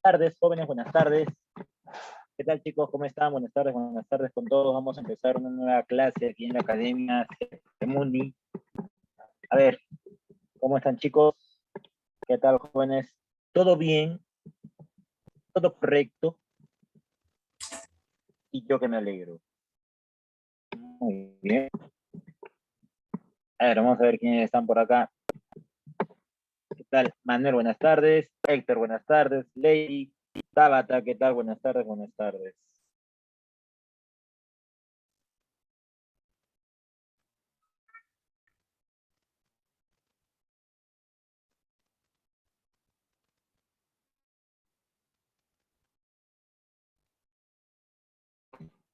tardes, jóvenes, buenas tardes. ¿Qué tal, chicos? ¿Cómo están? Buenas tardes con todos. Vamos a empezar una nueva clase aquí en la Academia Mundi. A ver, ¿cómo están, chicos? ¿Qué tal, jóvenes? ¿Todo bien? ¿Todo correcto? Y yo que me alegro. Muy bien. A ver, vamos a ver quiénes están por acá. ¿Qué tal? Manuel, buenas tardes. Héctor, buenas tardes. Lady, Tabata, ¿qué tal? Buenas tardes, buenas tardes.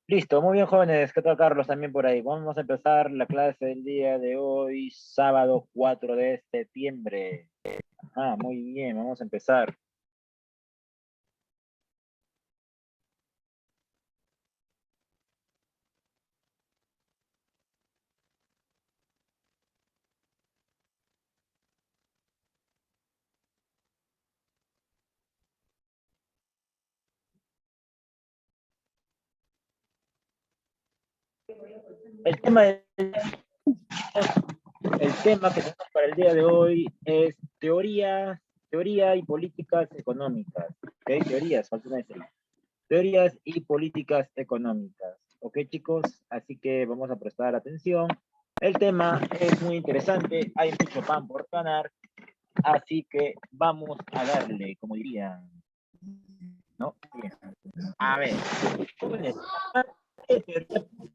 Listo, muy bien, jóvenes. ¿Qué tal, Carlos? También por ahí. Vamos a empezar la clase del día de hoy, sábado 4 de septiembre. Muy bien, vamos a empezar. El tema, el tema que tenemos para el día de hoy es teoría y políticas económicas. ¿Ok? Teorías y políticas económicas. ¿Ok, chicos? Así que vamos a prestar atención. El tema es muy interesante, hay mucho pan por ganar, así que vamos a darle, como dirían, ¿no? Bien. A ver, jóvenes,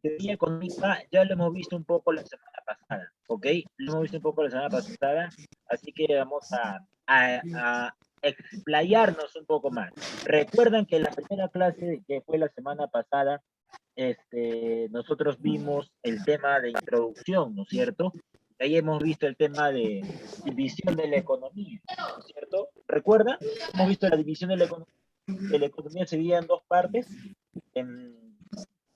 teoría económica ya lo hemos visto un poco la semana pasada, ¿ok? Lo hemos visto un poco la semana pasada, así que vamos a explayarnos un poco más. Recuerdan que la primera clase que fue la semana pasada, nosotros vimos el tema de introducción, ¿no es cierto? Ahí hemos visto el tema de división de la economía, ¿no es cierto? ¿Recuerda? Hemos visto la división de la economía. La economía se divide en dos partes, en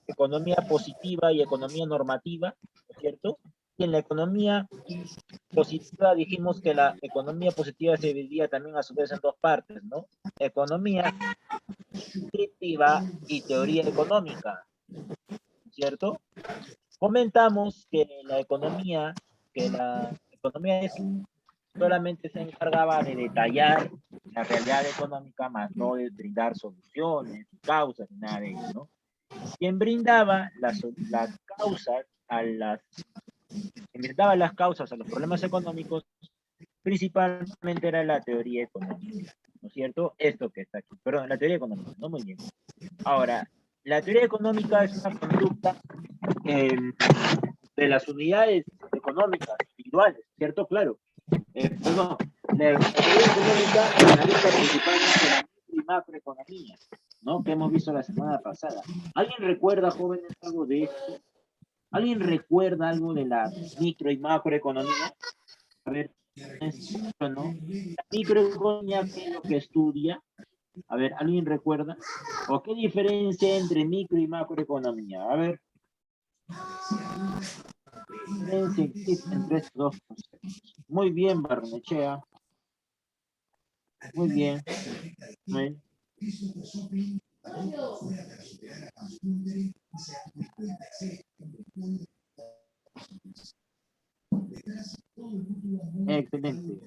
economía positiva y economía normativa, ¿no es cierto? Y en la economía positiva dijimos que la economía positiva se dividía también a su vez en dos partes, ¿no? Economía descriptiva y teoría económica, ¿cierto? Comentamos que la economía solamente se encargaba de detallar la realidad económica, más no de brindar soluciones, causas, nada de eso, ¿no? Quien brindaba las causas las causas a los problemas económicos, principalmente era la teoría económica, ¿no es cierto? Esto que está aquí, perdón, la teoría económica, no muy bien. Ahora, la teoría económica es una conducta de las unidades económicas individuales, ¿cierto? Claro. Perdón, la teoría económica analiza principalmente la micro y macroeconomía, ¿no? Que hemos visto la semana pasada. ¿Alguien recuerda, jóvenes, algo de esto? ¿Alguien recuerda algo de la micro y macroeconomía? A ver, ¿no? La microeconomía, ¿qué es lo que estudia? A ver, ¿alguien recuerda? ¿O qué diferencia entre micro y macroeconomía? A ver. ¿Qué diferencia existe entre estos dos conceptos? Muy bien, Barnechea. Muy bien. Muy bien. Excelente.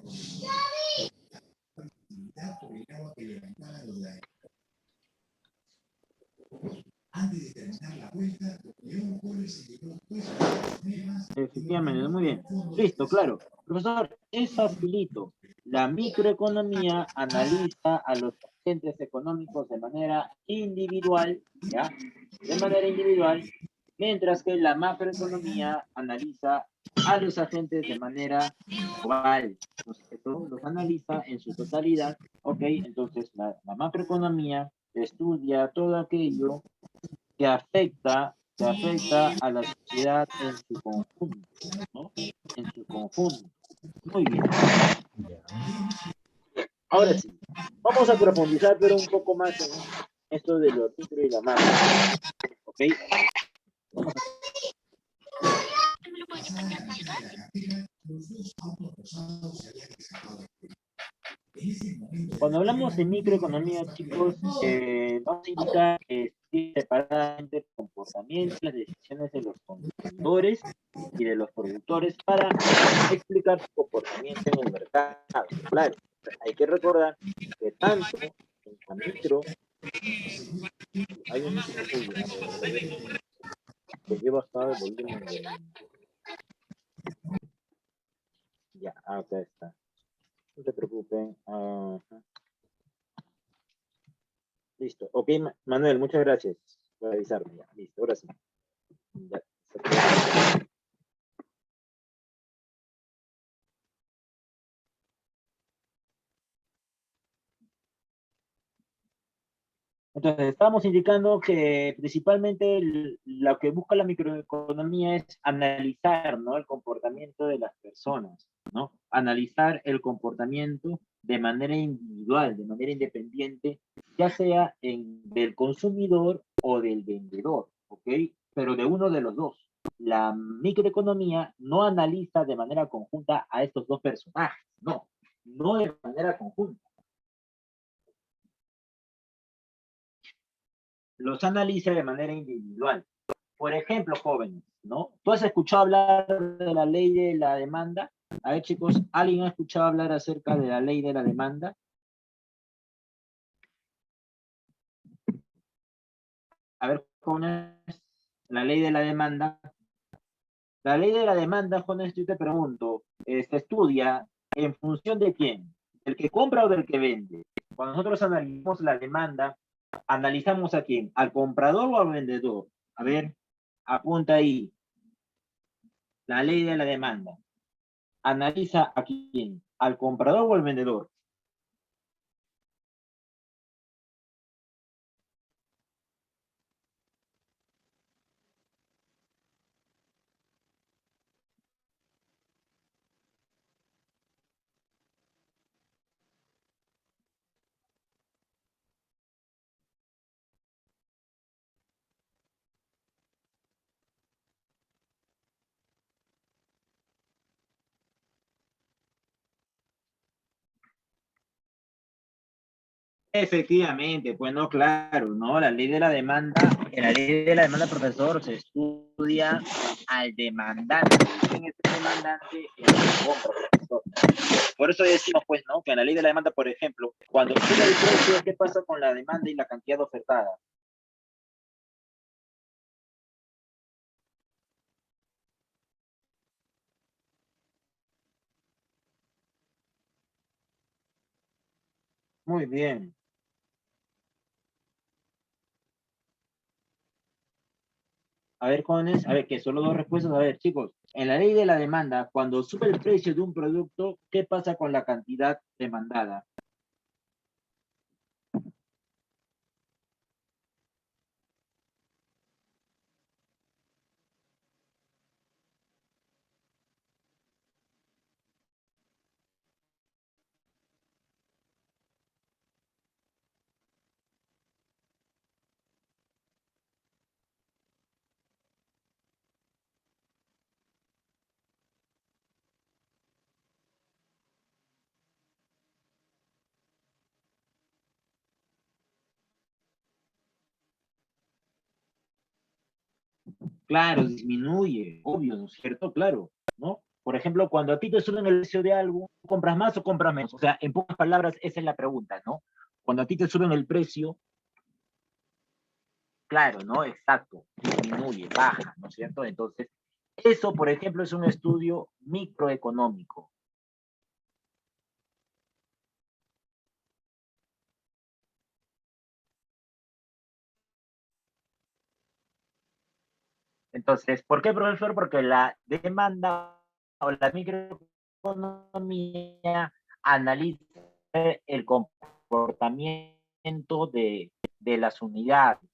Efectivamente, muy bien. Listo, claro. Profesor, es facilito. La microeconomía analiza a los agentes económicos de manera individual, ¿ya? De manera individual, mientras que la macroeconomía analiza a los agentes de manera global. Los analiza en su totalidad, ¿ok? Entonces, la macroeconomía estudia todo aquello que afecta a la sociedad en su conjunto, ¿no? En su conjunto. Muy bien. Ahora sí, vamos a profundizar, pero un poco más en esto de lo micro y la macro. ¿Ok? Vamos a... Cuando hablamos de microeconomía, chicos, vamos a indicar que existe separadamente el comportamiento y las decisiones de los consumidores y de los productores para explicar su comportamiento en el mercado. Claro, hay que recordar que tanto en la micro, hay un, uy, a ver, porque he bajado el volumen ya, acá está. No se preocupen. Listo. Ok, Manuel, muchas gracias por avisarme. Ya, listo, ahora sí. Ya, entonces, estamos indicando que principalmente lo que busca la microeconomía es analizar, ¿no? El comportamiento de las personas, ¿no? Analizar el comportamiento de manera individual, de manera independiente, ya sea del consumidor o del vendedor, ¿ok? Pero de uno de los dos. La microeconomía no analiza de manera conjunta a estos dos personajes, no, no de manera conjunta. Los analiza de manera individual. Por ejemplo, jóvenes, ¿no? ¿Tú has escuchado hablar de la ley de la demanda? A ver, chicos, ¿alguien ha escuchado hablar acerca de la ley de la demanda? A ver, jóvenes, la ley de la demanda. La ley de la demanda, jóvenes, yo te pregunto, ¿se estudia en función de quién? ¿Del que compra o del que vende? Cuando nosotros analizamos la demanda, ¿analizamos a quién? ¿Al comprador o al vendedor? A ver, apunta ahí, la ley de la demanda. Analiza a quién, al comprador o al vendedor. Efectivamente, pues no, claro, ¿no? La ley de la demanda, en la ley de la demanda, profesor, se estudia al demandante. ¿Quién es el demandante? El que compra, profesor. Por eso decimos, pues, ¿no? Que en la ley de la demanda, por ejemplo, cuando sube el precio, ¿qué pasa con la demanda y la cantidad ofertada? Muy bien. A ver, jóvenes, a ver, que solo dos respuestas. A ver, chicos, en la ley de la demanda, cuando sube el precio de un producto, ¿qué pasa con la cantidad demandada? Claro, disminuye, obvio, ¿no es cierto? Claro, ¿no? Por ejemplo, cuando a ti te suben el precio de algo, ¿compras más o compras menos? O sea, en pocas palabras, esa es la pregunta, ¿no? Cuando a ti te suben el precio, claro, ¿no? Exacto, disminuye, baja, ¿no es cierto? Entonces, eso, por ejemplo, es un estudio microeconómico. Entonces, ¿por qué, profesor? Porque la demanda o la microeconomía analiza el comportamiento de las unidades,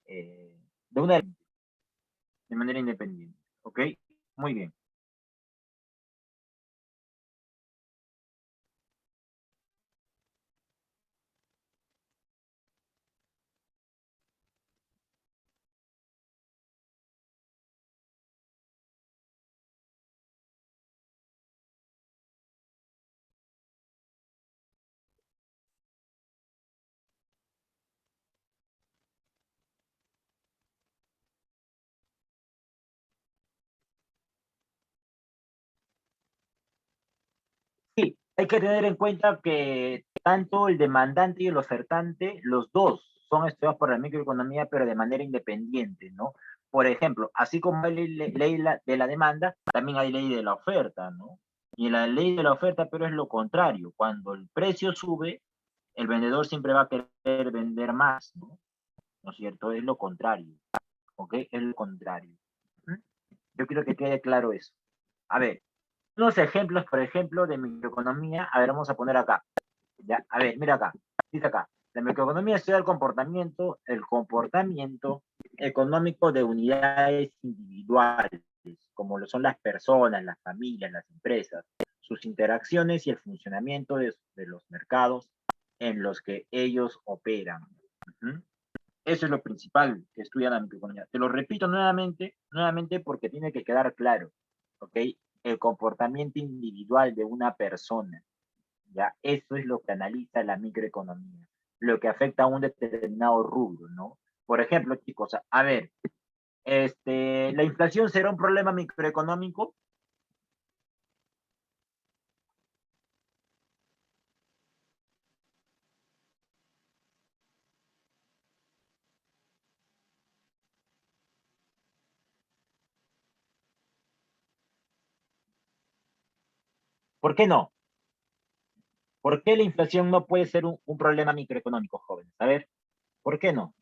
de una de manera independiente. ¿Ok? Muy bien. hay que tener en cuenta que tanto el demandante y el ofertante, los dos son estudiados por la microeconomía, pero de manera independiente, ¿no? Por ejemplo, así como hay ley de la demanda, también hay ley de la oferta, ¿no? Y la ley de la oferta, pero es lo contrario. Cuando el precio sube, el vendedor siempre va a querer vender más, ¿no? ¿No es cierto? Es lo contrario, ¿ok? Es lo contrario. ¿Mm? Yo quiero que quede claro eso. A ver, unos ejemplos, por ejemplo, de microeconomía. A ver, vamos a poner acá. Ya, a ver, mira acá. Dice acá. La microeconomía estudia el comportamiento económico de unidades individuales, como lo son las personas, las familias, las empresas, sus interacciones y el funcionamiento de los mercados en los que ellos operan. Ujú. Eso es lo principal que estudia la microeconomía. Te lo repito nuevamente porque tiene que quedar claro, ¿ok? El comportamiento individual de una persona, ¿ya? Eso es lo que analiza la microeconomía, lo que afecta a un determinado rubro, ¿no? Por ejemplo, chicos, a ver, ¿la inflación será un problema microeconómico? ¿Por qué no? ¿Por qué la inflación no puede ser un problema microeconómico, jóvenes? A ver, ¿por qué no?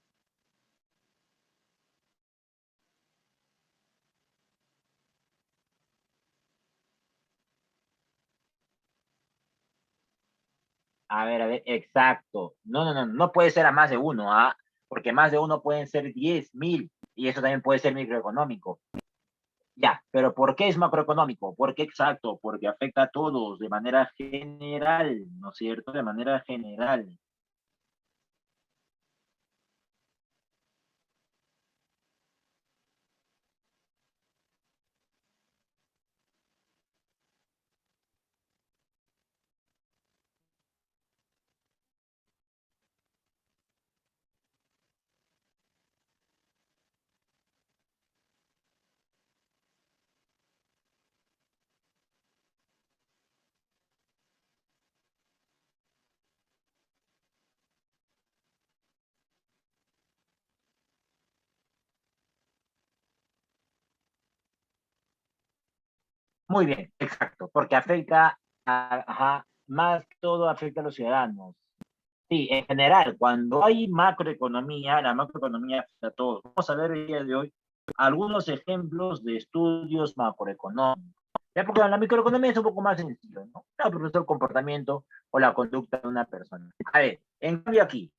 A ver, exacto. No puede ser a más de uno, ¿ah? Porque más de uno pueden ser 10.000 y eso también puede ser microeconómico. Ya, pero ¿por qué es macroeconómico? Porque exacto, porque afecta a todos de manera general, ¿no es cierto? De manera general. Muy bien, exacto, porque afecta ajá, más que todo afecta a los ciudadanos. Sí, en general, cuando hay macroeconomía, la macroeconomía afecta a todos. Vamos a ver el día de hoy algunos ejemplos de estudios macroeconómicos. Ya porque la microeconomía es un poco más sencillo, ¿no? El profesor el comportamiento o la conducta de una persona. A ver, en cambio aquí,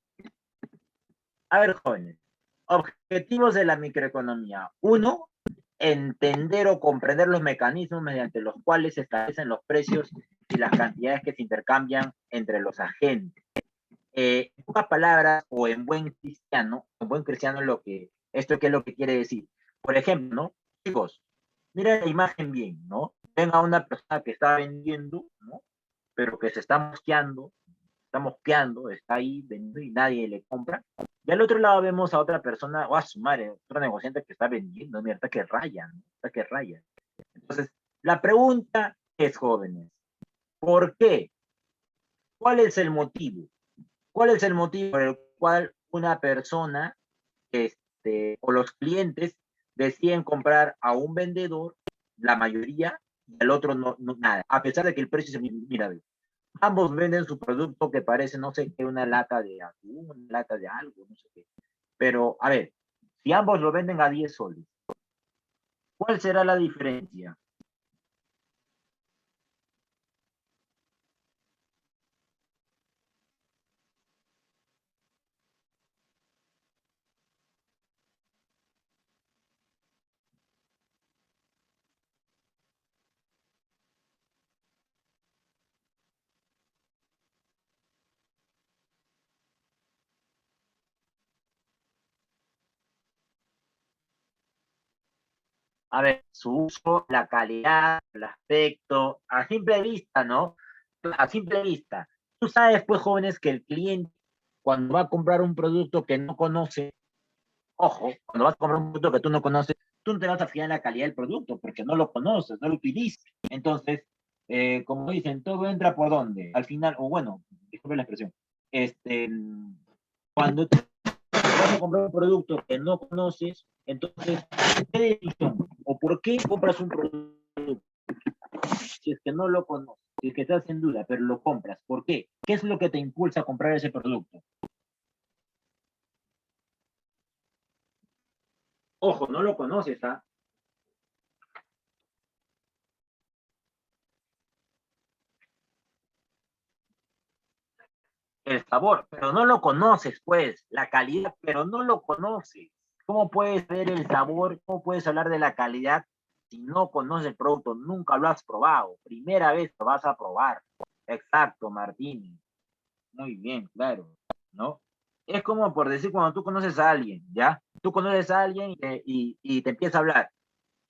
a ver, jóvenes, objetivos de la microeconomía. Uno, entender o comprender los mecanismos mediante los cuales se establecen los precios y las cantidades que se intercambian entre los agentes. En pocas palabras o en buen cristiano esto qué es lo que quiere decir. Por ejemplo, ¿no? Chicos, miren la imagen bien, ¿no? Ven a una persona que está vendiendo, ¿no? Pero que se está mosqueando, está ahí vendiendo y nadie le compra. Y al otro lado vemos a otra persona, o a su madre, otro negociante que está vendiendo, mira, está que raya, ¿no? Está que raya. Entonces, la pregunta es, jóvenes, ¿por qué? ¿Cuál es el motivo? ¿Cuál es el motivo por el cual una persona o los clientes deciden comprar a un vendedor, la mayoría, y al otro nada? A pesar de que el precio es, mira, ambos venden su producto que parece, no sé qué, una lata de atún, una lata de algo, no sé qué. Pero, a ver, si ambos lo venden a 10 soles, ¿cuál será la diferencia? A ver, su uso, la calidad, el aspecto, a simple vista, ¿no? A simple vista. Tú sabes, pues, jóvenes, que el cliente, cuando va a comprar un producto que no conoce, ojo, cuando vas a comprar un producto que tú no conoces, tú no te vas a fijar en la calidad del producto porque no lo conoces, no lo utilizas. Entonces, Como dicen, todo entra por dónde. Al final, o bueno, disculpe la expresión, este, cuando tú vas a comprar un producto que no conoces, entonces, ¿qué decisión o por qué compras un producto si es que no lo conoces? Si es que estás en duda, pero lo compras, ¿por qué? ¿Qué es lo que te impulsa a comprar ese producto? Ojo, no lo conoces, ¿ah? El sabor, pero no lo conoces, pues, la calidad, pero no lo conoces. ¿Cómo puedes ver el sabor? ¿Cómo puedes hablar de la calidad si no conoces el producto? Nunca lo has probado. Primera vez lo vas a probar. Exacto, Martín. Muy bien, claro, ¿no? Es como por decir cuando tú conoces a alguien, ¿ya? Tú conoces a alguien y te empieza a hablar.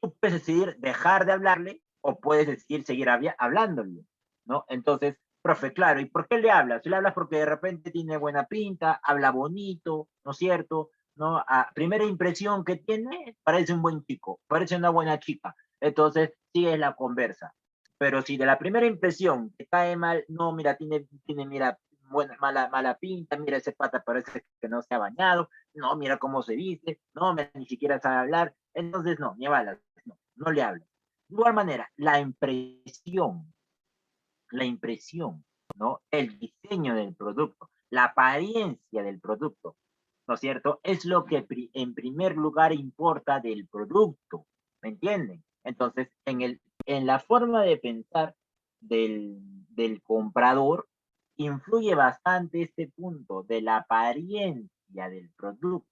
Tú puedes decidir dejar de hablarle o puedes decidir seguir hablándole, ¿no? Entonces, profe, claro, ¿y por qué le hablas? Le hablas porque de repente tiene buena pinta, habla bonito, ¿no es cierto? ¿No? A primera impresión que tiene, parece un buen chico, parece una buena chica. Entonces, sigues la conversa. Pero si de la primera impresión te cae mal, no, mira, mira, mala pinta, mira, ese pata parece que no se ha bañado, no, mira cómo se viste, no, mira, ni siquiera sabe hablar, entonces no, ni balas, no le hablo. De igual manera, la impresión, ¿no? El diseño del producto, la apariencia del producto, ¿no es cierto? Es lo que en primer lugar importa del producto, ¿me entienden? Entonces, en la forma de pensar del comprador, influye bastante este punto de la apariencia del producto,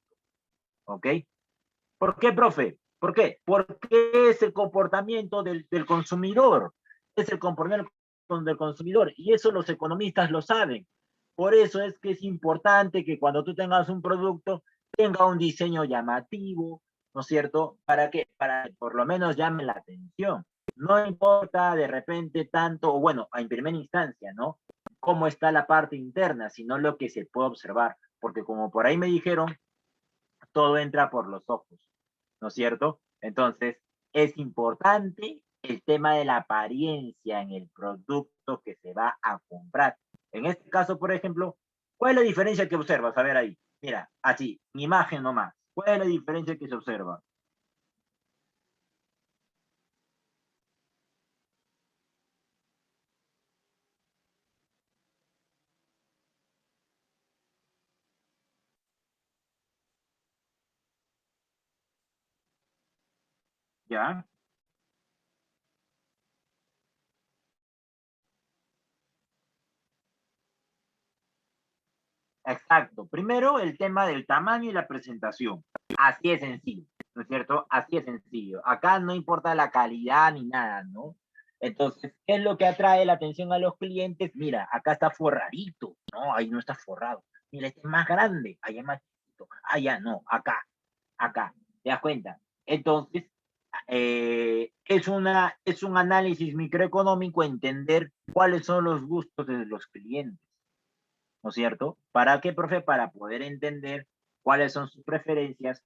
¿ok? ¿Por qué, profe? ¿Por qué? Porque es el comportamiento del consumidor, es el comportamiento del consumidor y eso los economistas lo saben. Por eso es que es importante que cuando tú tengas un producto tenga un diseño llamativo, ¿no es cierto? ¿Para qué? Para que por lo menos llame la atención. No importa de repente tanto, o bueno, en primera instancia, ¿no? Cómo está la parte interna, sino lo que se puede observar. Porque como por ahí me dijeron, todo entra por los ojos, ¿no es cierto? Entonces, es importante el tema de la apariencia en el producto que se va a comprar. En este caso, por ejemplo, ¿cuál es la diferencia que observas? A ver ahí, mira, así, en imagen nomás. ¿Cuál es la diferencia que se observa? ¿Ya? Exacto. Primero, el tema del tamaño y la presentación. Así es sencillo, ¿no es cierto? Así es sencillo. Acá no importa la calidad ni nada, ¿no? Entonces, ¿qué es lo que atrae la atención a los clientes? Mira, acá está forradito, no, ahí no está forrado. Mira, este es más grande, allá es más chiquito. Allá no, acá. ¿Te das cuenta? Entonces, es un análisis microeconómico entender cuáles son los gustos de los clientes. ¿No es cierto? ¿Para qué, profe? Para poder entender cuáles son sus preferencias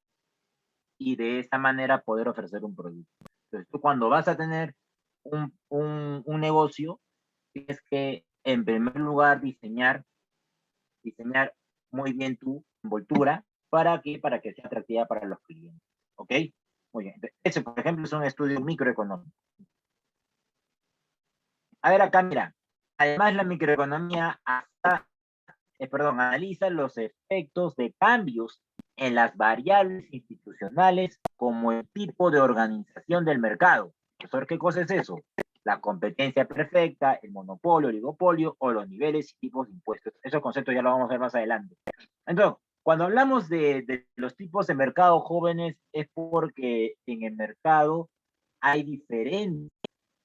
y de esta manera poder ofrecer un producto. Entonces, tú cuando vas a tener un negocio, tienes que, en primer lugar, diseñar muy bien tu envoltura. ¿Para qué? Para que sea atractiva para los clientes. ¿Ok? Muy bien. Entonces, ese, por ejemplo, es un estudio microeconómico. A ver acá, mira. Además, la microeconomía analiza los efectos de cambios en las variables institucionales como el tipo de organización del mercado. Profesor, ¿qué cosa es eso? La competencia perfecta, el monopolio, oligopolio o los niveles y tipos de impuestos. Esos conceptos ya lo vamos a ver más adelante. Entonces, cuando hablamos de los tipos de mercado jóvenes es porque en el mercado hay diferentes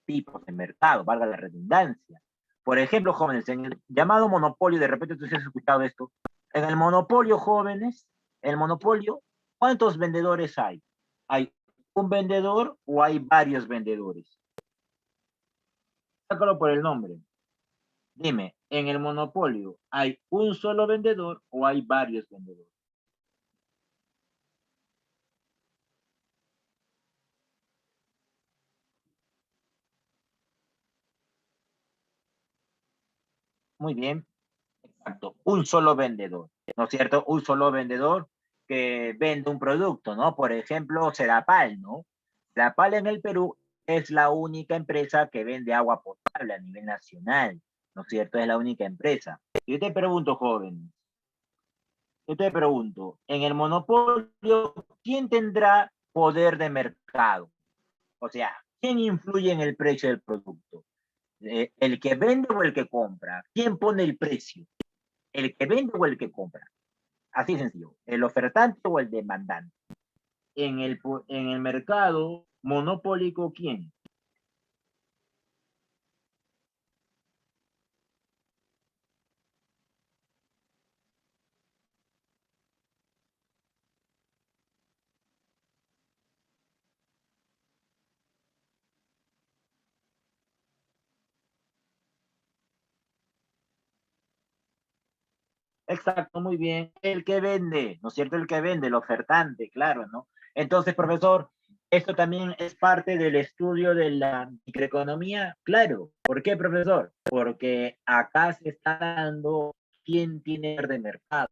tipos de mercado, valga la redundancia. Por ejemplo, jóvenes, en el llamado monopolio, de repente tú has escuchado esto, en el monopolio, jóvenes, el monopolio, ¿cuántos vendedores hay? ¿Hay un vendedor o hay varios vendedores? Sácalo por el nombre. Dime, en el monopolio, ¿hay un solo vendedor o hay varios vendedores? Muy bien, exacto. Un solo vendedor, ¿no es cierto? Un solo vendedor que vende un producto, ¿no? Por ejemplo, Sedapal, ¿no? Sedapal en el Perú es la única empresa que vende agua potable a nivel nacional, ¿no es cierto? Es la única empresa. Yo te pregunto, joven, yo te pregunto, en el monopolio, ¿quién tendrá poder de mercado? O sea, ¿quién influye en el precio del producto? ¿El que vende o el que compra? ¿Quién pone el precio? ¿El que vende o el que compra? Así de sencillo. ¿El ofertante o el demandante? En el mercado monopólico, ¿quién? Exacto, muy bien. El que vende, ¿no es cierto? El que vende, el ofertante, claro, ¿no? Entonces, profesor, esto también es parte del estudio de la microeconomía, claro. ¿Por qué, profesor? Porque acá se está dando quién tiene poder de mercado,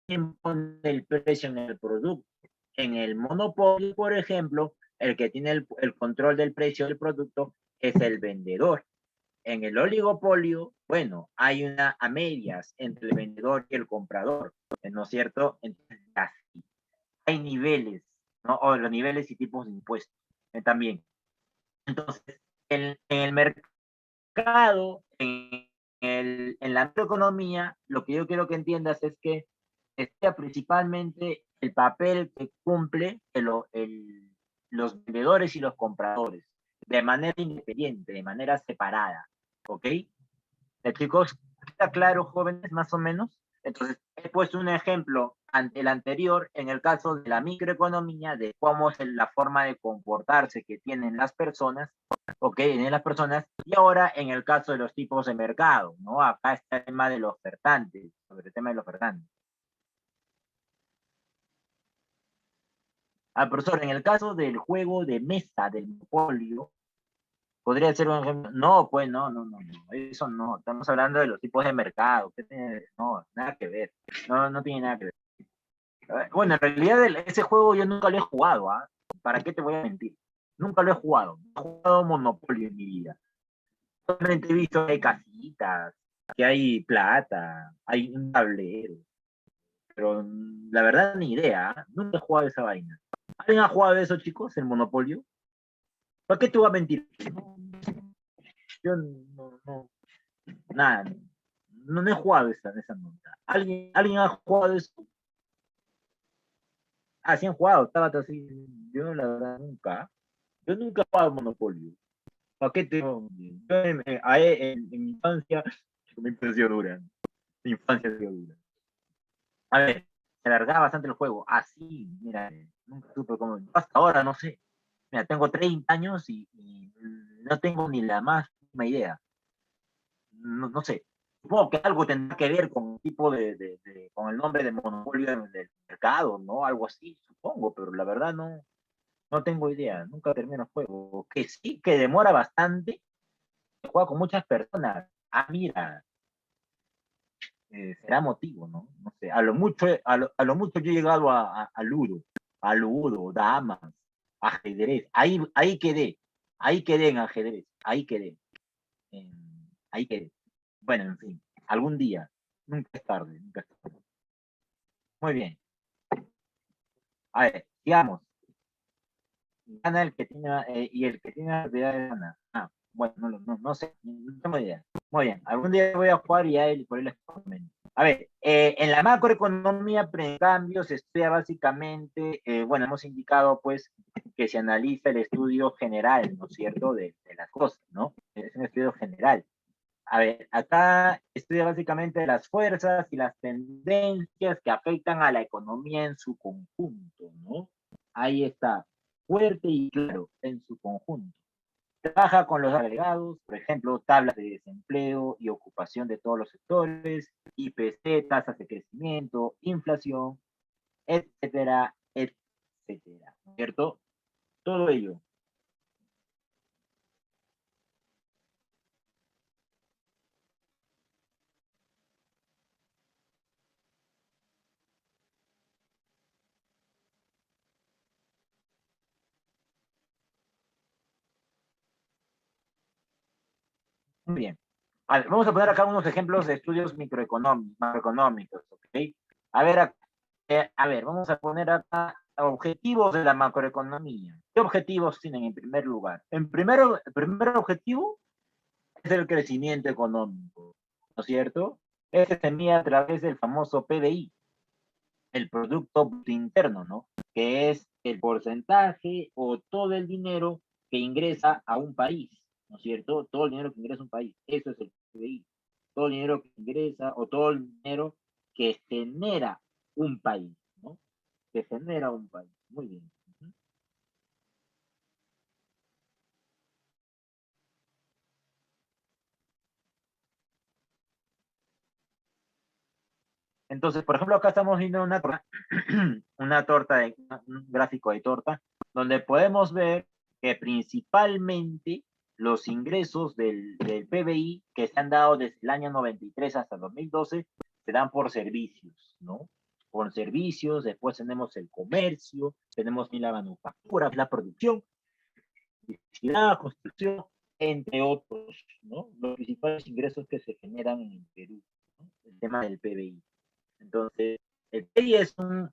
quién pone el precio en el producto. En el monopolio, por ejemplo, el que tiene el control del precio del producto es el vendedor. En el oligopolio, bueno, hay una a medias entre el vendedor y el comprador, ¿no es cierto? Entonces, así, hay niveles, ¿no? O los niveles y tipos de impuestos también. Entonces, en el mercado, en la macroeconomía, lo que yo quiero que entiendas es que está principalmente el papel que cumple los vendedores y los compradores, de manera independiente, de manera separada, ¿ok? Chicos, ¿está claro, jóvenes, más o menos? Entonces, he puesto un ejemplo ante el anterior en el caso de la microeconomía, de cómo es la forma de comportarse que tienen las personas, ¿ok? En las personas, y ahora en el caso de los tipos de mercado, ¿no? Acá está el tema del ofertante, sobre el tema del ofertante. Profesor, en el caso del juego de mesa, del monopolio, podría ser un ejemplo. No, pues no, no, no, no, eso no. Estamos hablando de los tipos de mercado. No, nada que ver. No, no tiene nada que ver. Bueno, en realidad ese juego yo nunca lo he jugado, ¿ah? ¿Para qué te voy a mentir? Nunca lo he jugado. No he jugado Monopoly en mi vida. Solamente he visto que hay casitas, que hay plata, hay un tablero. Pero la verdad, ni idea. ¿Ah? Nunca he jugado esa vaina. ¿Alguien ha jugado eso, chicos, el Monopolio? ¿Para qué te voy a mentir? Yo no, no, nada. No, no he jugado esa nota. ¿Alguien ha jugado eso? Ah, sí han jugado, estaba así. Yo la verdad nunca. Yo nunca he jugado Monopolio. ¿Para qué te Yo en mi infancia, mi infancia dura. Mi infancia ha sido dura. A ver, se alargaba bastante el juego. Así, mira, nunca supe cómo. Hasta ahora no sé. Mira, tengo 30 años y no tengo ni la más mínima idea. No, no sé. Supongo que algo tendrá que ver con el tipo con el nombre de monopolio del mercado, ¿no? Algo así, supongo, pero la verdad no, no tengo idea. Nunca termino el juego. Que sí, que demora bastante. Se juega con muchas personas. Ah, mira, será motivo, ¿no? No sé. A lo mucho yo he llegado a Ludo, damas, ajedrez. Ahí quedé en ajedrez. Ahí quedé. Ahí quedé. Bueno, en fin, algún día. Nunca es tarde, nunca es tarde. Muy bien. A ver, sigamos. Gana el que tiene, y el que tiene la habilidad de ganar. Bueno, no sé, no tengo idea. Muy bien, algún día voy a jugar y por ahí les comento. A ver, en la macroeconomía precambio se estudia básicamente, bueno, hemos indicado pues que se analiza el estudio general, ¿no es cierto?, de las cosas, ¿no? Es un estudio general. A ver, acá estudia básicamente las fuerzas y las tendencias que afectan a la economía en su conjunto, ¿no? Ahí está, fuerte y claro, en su conjunto. Trabaja con los agregados, por ejemplo, tablas de desempleo y ocupación de todos los sectores, IPC, tasas de crecimiento, inflación, etcétera, etcétera, ¿cierto? Todo ello. Muy bien. A ver, vamos a poner acá unos ejemplos de estudios macroeconómicos, ¿ok? A ver, vamos a poner acá objetivos de la macroeconomía. ¿Qué objetivos tienen en primer lugar? El primer objetivo es el crecimiento económico, ¿no es cierto? Ese se mide a través del famoso PBI, el Producto Bruto Interno, ¿no? Que es el porcentaje o todo el dinero que ingresa a un país, ¿no es cierto? Todo el dinero que ingresa a un país, eso es el PBI. Todo el dinero que ingresa o todo el dinero que genera un país, ¿no? Que genera un país. Muy bien. Entonces, por ejemplo, acá estamos viendo una torta, un gráfico de torta, donde podemos ver que principalmente los ingresos del PBI que se han dado desde el año 93 hasta el 2012 se dan por servicios, ¿no? Por servicios, después tenemos el comercio, tenemos la manufactura, la producción, la construcción, entre otros, ¿no? Los principales ingresos que se generan en el Perú, ¿no? El tema del PBI. Entonces, el PEI es un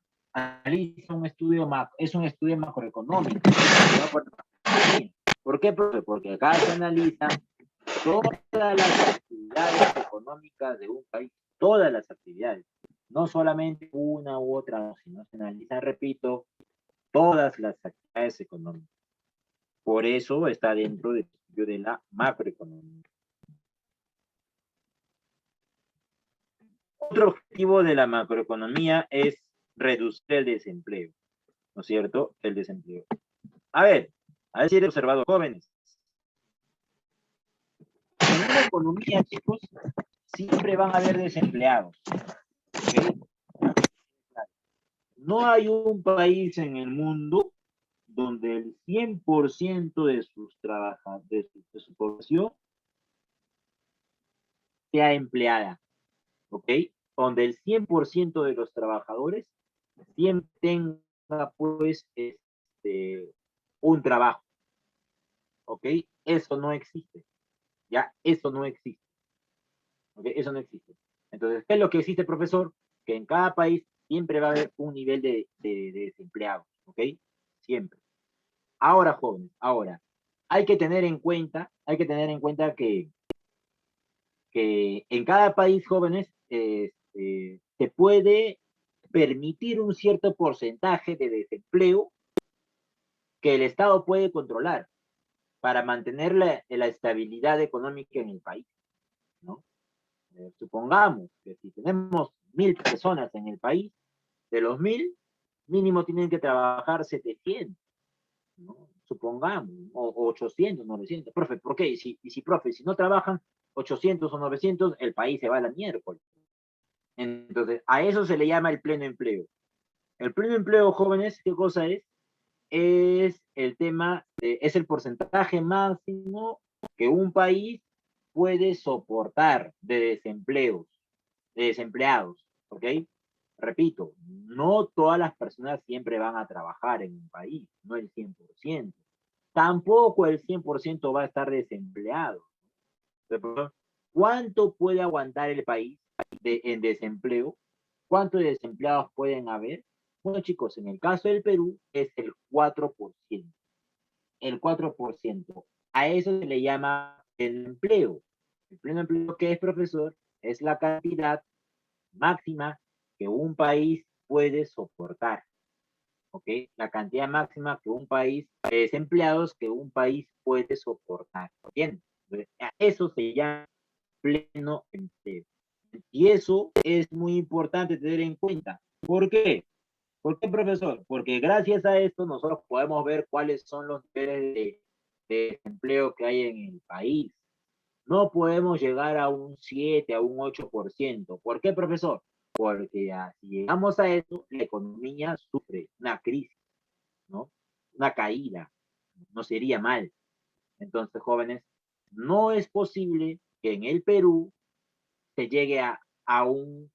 estudio macroeconómico. ¿Por qué? Porque acá se analizan todas las actividades económicas de un país, todas las actividades, no solamente una u otra, sino se analizan, repito, todas las actividades económicas. Por eso está dentro del estudio de la macroeconomía. Otro objetivo de la macroeconomía es reducir el desempleo, ¿no es cierto? El desempleo. A ver si he observado jóvenes. En una economía, chicos, siempre van a haber desempleados. ¿Okay? No hay un país en el mundo donde el 100% de sus trabajadores, de su población, sea empleada, ¿ok? Donde el 100% de los trabajadores siempre tenga, pues, un trabajo, ¿ok? Eso no existe, ¿ya? Eso no existe, ¿ok? Eso no existe. Entonces, ¿qué es lo que existe, profesor? Que en cada país siempre va a haber un nivel de desempleados, ¿ok? Siempre. Ahora, jóvenes, ahora, hay que tener en cuenta que en cada país, jóvenes, se puede permitir un cierto porcentaje de desempleo que el Estado puede controlar para mantener la estabilidad económica en el país, ¿no? Supongamos que si tenemos 1.000 personas en el país, de los 1.000, mínimo tienen que trabajar 700, ¿no? Supongamos, o 800, 900. Profe, ¿por qué? Profe, si no trabajan 800 o 900, el país se va a la miércoles. Entonces, a eso se le llama el pleno empleo. El pleno empleo, jóvenes, ¿qué cosa es? Es el tema, es el porcentaje máximo que un país puede soportar de desempleados, ¿ok? Repito, no todas las personas siempre van a trabajar en un país, no el 100%. Tampoco el 100% va a estar desempleado. ¿Cuánto puede aguantar el país en desempleo? ¿Cuántos desempleados pueden haber? Bueno, chicos, en el caso del Perú es el 4%. El 4%. A eso se le llama el empleo. El pleno empleo, que es, profesor, es la cantidad máxima que un país puede soportar. ¿Ok? La cantidad máxima que un país, de desempleados que un país puede soportar. ¿Bien? Entonces, a eso se llama pleno empleo. Y eso es muy importante tener en cuenta. ¿Por qué? ¿Por qué, profesor? Porque gracias a esto nosotros podemos ver cuáles son los niveles de desempleo que hay en el país. No podemos llegar a un 7, a un 8%. ¿Por qué, profesor? Porque si llegamos a eso, la economía sufre una crisis, ¿no? Una caída. No sería mal. Entonces, jóvenes, no es posible que en el Perú se llegue a un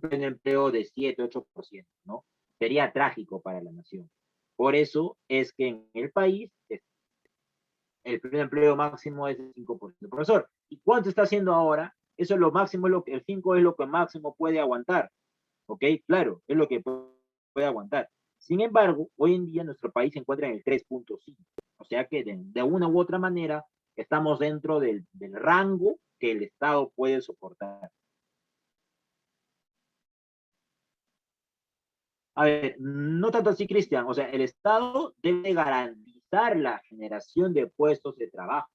pleno empleo de 7, 8%, ¿no? Sería trágico para la nación. Por eso es que en el país el pleno empleo máximo es de 5%. Profesor, ¿Y cuánto está haciendo ahora? Eso es lo máximo, el 5 es lo que máximo puede aguantar. ¿Ok? Claro, es lo que puede aguantar. Sin embargo, hoy en día nuestro país se encuentra en el 3.5. O sea que de una u otra manera estamos dentro del rango que el Estado puede soportar. A ver, no tanto así, Cristian. O sea, el Estado debe garantizar la generación de puestos de trabajo.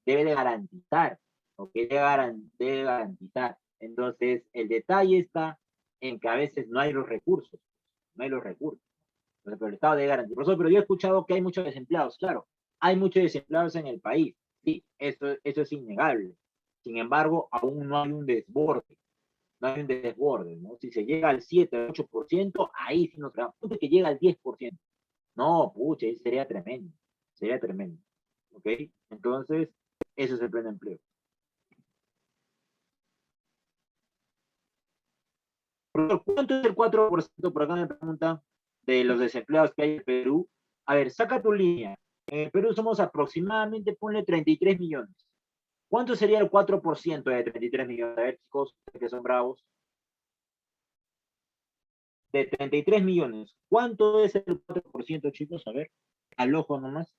Debe de garantizar. ¿Ok? Debe garantizar. Entonces, el detalle está en que a veces no hay los recursos. No hay los recursos. Pero el Estado debe garantizar. Profesor, pero yo he escuchado que hay muchos desempleados. Claro, hay muchos desempleados en el país. Sí, eso es innegable. Sin embargo, aún no hay un desborde. No hay un desborde, ¿no? Si se llega al 7, 8%, ahí sí nos traemos. Ponte que llega al 10%. No, pucha, eso sería tremendo. Sería tremendo. ¿Ok? Entonces, eso es el pleno empleo. ¿Cuánto es el 4%? Por acá me preguntan de los desempleados que hay en Perú. A ver, saca tu línea. En Perú somos aproximadamente, ponle 33 millones. ¿Cuánto sería el 4% de 33 millones? A ver, chicos, que son bravos. De 33 millones. ¿Cuánto es el 4%, chicos? A ver, al ojo nomás.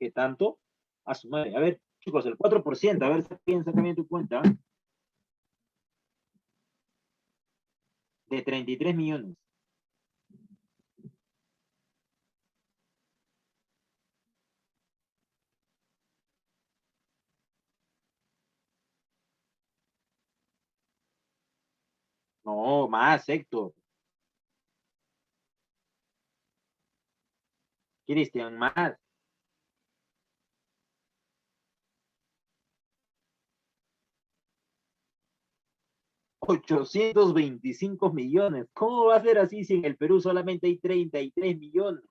¿Qué tanto? A su madre. A ver, chicos, el 4%. A ver, saca bien tu cuenta. De 33 millones. No, más, Héctor. Cristian, más. 825 millones. ¿Cómo va a ser así si en el Perú solamente hay 33 millones?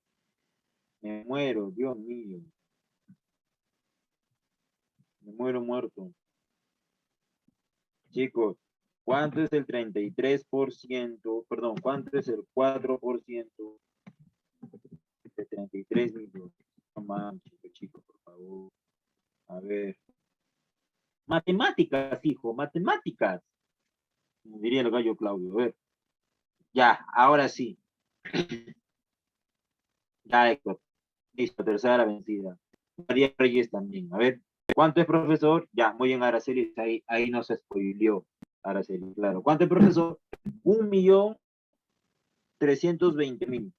Me muero, Dios mío. Me muero muerto. Chicos, ¿cuánto es el 33%? Perdón, ¿cuánto es el 4% de 33 millones? No manches, chicos, por favor. A ver. Matemáticas, hijo, matemáticas. Como diría el gallo Claudio. A ver. Ya, ahora sí. Ya, Héctor. Listo, tercera vencida. María Reyes también. A ver, ¿cuánto es profesor? Ya, muy bien, Araceli. Ahí nos spoileó. Araceli, claro. ¿Cuánto es profesor? 1.320.000.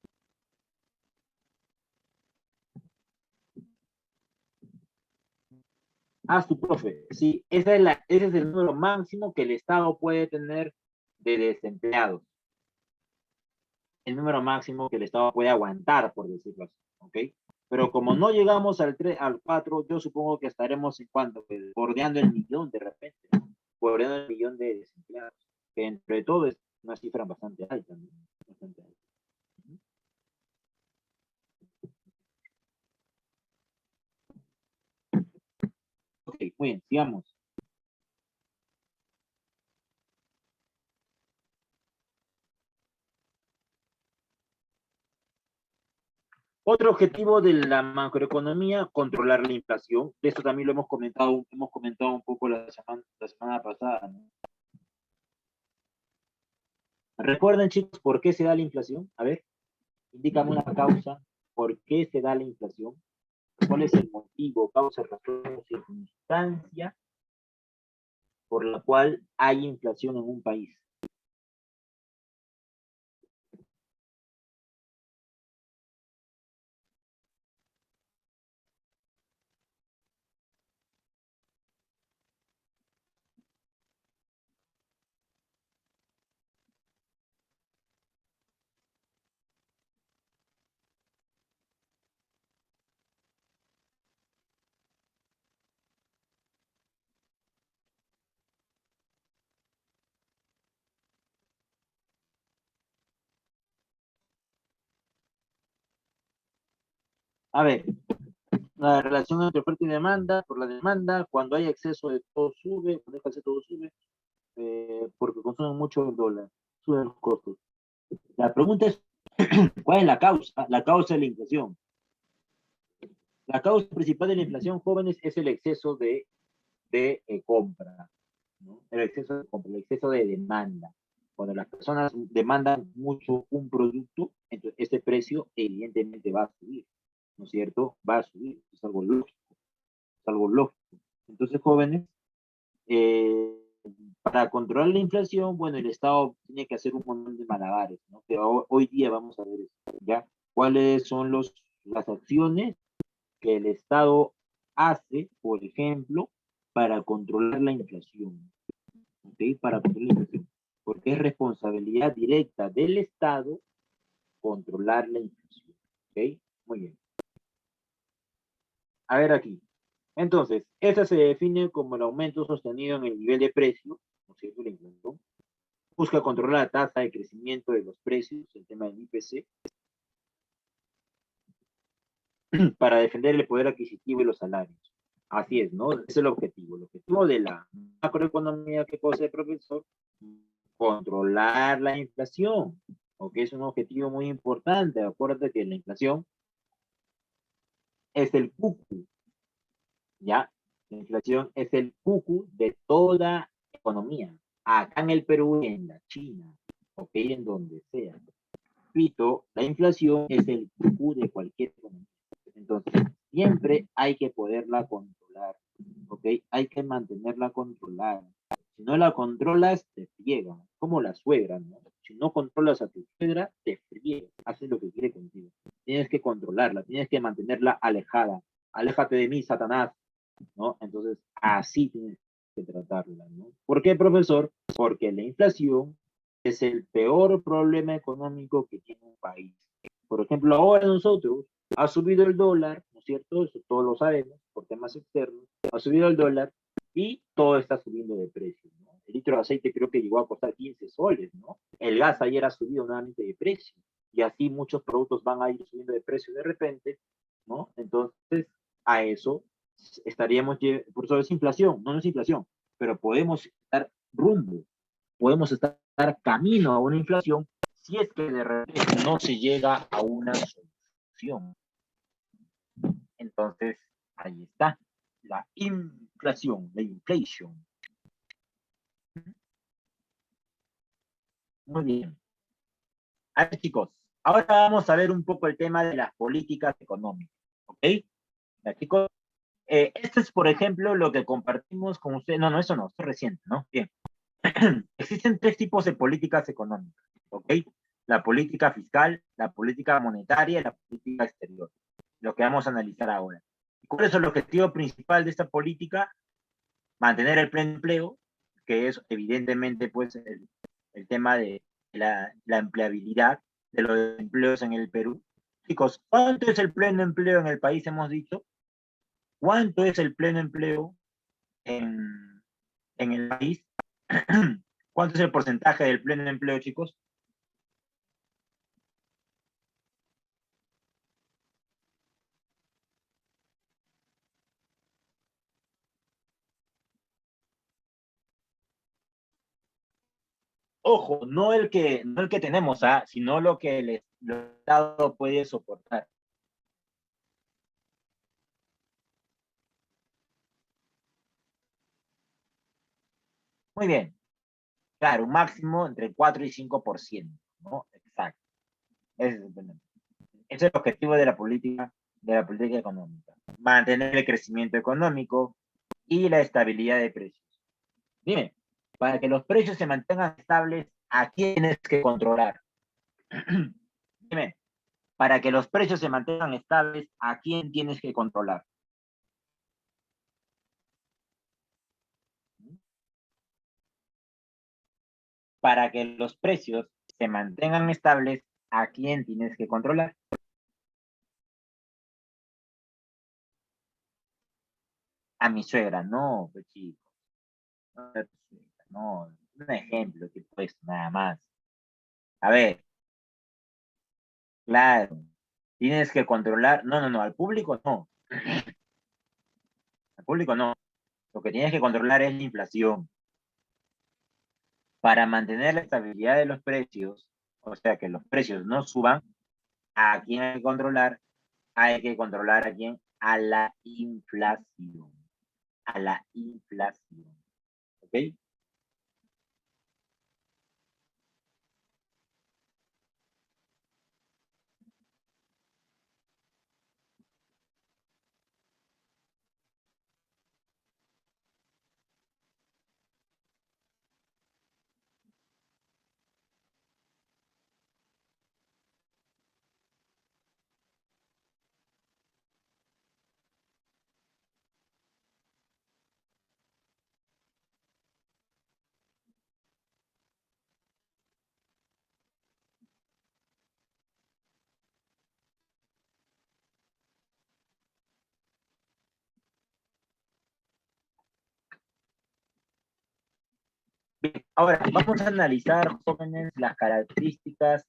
Ah, su profe. Sí, ese es el número máximo que el Estado puede tener de desempleados. El número máximo que el Estado puede aguantar, por decirlo así. ¿Ok? Pero como no llegamos al 3, al 4, yo supongo que estaremos en cuanto, pues, bordeando el millón de repente, ¿no? Bordeando el millón de desempleados, que entre todo es una cifra bastante alta, ¿no? Bastante alta. Ok, muy bien, sigamos. Otro objetivo de la macroeconomía, controlar la inflación. De esto también lo hemos comentado un poco la semana pasada, ¿no? Recuerden, chicos, ¿por qué se da la inflación? A ver, indícame una causa. ¿Por qué se da la inflación? ¿Cuál es el motivo, causa, razón o circunstancia por la cual hay inflación en un país? A ver, La relación entre oferta y demanda, por la demanda, cuando hay exceso de todo sube, cuando hay escasez todo sube, porque consumen mucho el dólar, suben los costos. La pregunta es, ¿cuál es la causa? La causa de la inflación. La causa principal de la inflación, jóvenes, es el exceso de compra, ¿no? El exceso de compra, el exceso de demanda. Cuando las personas demandan mucho un producto, entonces este precio evidentemente va a subir, ¿no es cierto? Va a subir, es algo lógico, es algo lógico. Entonces, jóvenes, eh, para controlar la inflación, bueno, el Estado tiene que hacer un montón de malabares, ¿no? Pero hoy día vamos a ver eso, ¿ya? ¿Cuáles son las acciones que el Estado hace, por ejemplo, para controlar la inflación? ¿Ok? Para controlar la inflación. Porque es responsabilidad directa del Estado controlar la inflación. ¿Ok? Muy bien. A ver aquí. Entonces, esta se define como el aumento sostenido en el nivel de precio, ¿no es cierto? La inflación. Busca controlar la tasa de crecimiento de los precios, el tema del IPC, para defender el poder adquisitivo y los salarios. Así es, ¿no? Ese es el objetivo. El objetivo de la macroeconomía que posee el profesor, controlar la inflación, porque es un objetivo muy importante. Acuérdate que la inflación es el cucu, ¿ya? La inflación es el cucu de toda economía. Acá en el Perú, en la China, ok, en donde sea. Repito, la inflación es el cucu de cualquier economía. Entonces, siempre hay que poderla controlar, ¿ok? Hay que mantenerla controlada. Si no la controlas, te friega, como la suegra, ¿no? Si no controlas a tu suegra, te friega, hace lo que quiere contigo. Tienes que controlarla, tienes que mantenerla alejada. Aléjate de mí, Satanás, ¿no? Entonces, así tienes que tratarla, ¿no? ¿Por qué, profesor? Porque la inflación es el peor problema económico que tiene un país. Por ejemplo, ahora nosotros ha subido el dólar, ¿no es cierto? Eso todos lo sabemos por temas externos. Ha subido el dólar y todo está subiendo de precio, ¿no? El litro de aceite creo que llegó a costar 15 soles, ¿no? El gas ayer ha subido nuevamente de precio y así muchos productos van a ir subiendo de precio de repente, ¿no? Entonces, a eso estaríamos, por eso es inflación, no es inflación, pero podemos estar rumbo, podemos estar camino a una inflación si es que de repente no se llega a una solución. Entonces, ahí está, la inflación, la inflation. Muy bien. A ver, chicos, ahora vamos a ver un poco el tema de las políticas económicas, ¿ok? Ya, chicos, esto es, por ejemplo, lo que compartimos con ustedes. No, no, eso no, esto es reciente, ¿no? Bien. Existen tres tipos de políticas económicas, ¿ok? La política fiscal, la política monetaria y la política exterior. Lo que vamos a analizar ahora. ¿Cuál es el objetivo principal de esta política? Mantener el pleno empleo, que es evidentemente pues el tema de la empleabilidad de los empleos en el Perú. Chicos, ¿cuánto es el pleno empleo en el país? Hemos dicho. ¿Cuánto es el pleno empleo en el país? ¿Cuánto es el porcentaje del pleno empleo, chicos? Ojo, no el que tenemos, ¿ah? Sino lo que el Estado puede soportar. Muy bien, claro, un máximo entre 4 y 5%, ¿no? Exacto. Ese es el objetivo de la política económica. Mantener el crecimiento económico y la estabilidad de precios. Dime, para que los precios se mantengan estables, ¿a quién tienes que controlar? Dime, para que los precios se mantengan estables, ¿a quién tienes que controlar? Para que los precios se mantengan estables, ¿a quién tienes que controlar? A mi suegra, no, pues chicos. No, no, un ejemplo que he puesto nada más. A ver, claro, tienes que controlar, no, no, no, al público no. público no. Lo que tienes que controlar es la inflación. Para mantener la estabilidad de los precios, o sea, que los precios no suban, ¿a quién hay que controlar? Hay que controlar a quién, a la inflación. A la inflación. ¿Ok? Bien, ahora vamos a analizar, jóvenes, las características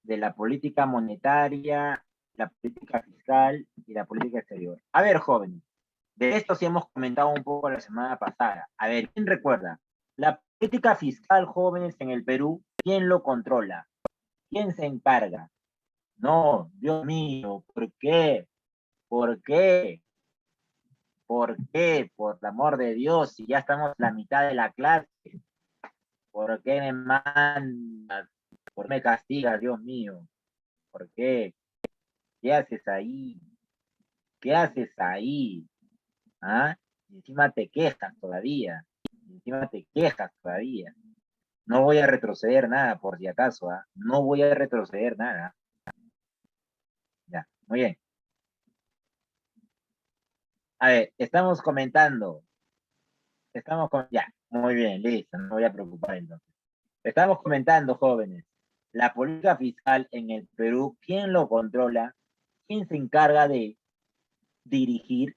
de la política monetaria, la política fiscal y la política exterior. A ver, jóvenes, de esto sí hemos comentado un poco la semana pasada. A ver, ¿quién recuerda? La política fiscal, jóvenes, en el Perú, ¿quién lo controla? ¿Quién se encarga? No, Dios mío, ¿por qué? ¿Por qué? ¿Por qué? Por el amor de Dios, si ya estamos la mitad de la clase, ¿por qué me mandas? ¿Por qué me castigas, Dios mío? ¿Por qué? ¿Qué haces ahí? ¿Qué haces ahí? ¿Ah? Y encima te quejas todavía. Y encima te quejas todavía. No voy a retroceder nada, por si acaso, ¿ah? No voy a retroceder nada. Ya, muy bien. A ver, estamos comentando. Ya, muy bien, listo, no me voy a preocupar entonces. Estamos comentando, jóvenes, la política fiscal en el Perú, ¿quién lo controla? ¿Quién se encarga de dirigir?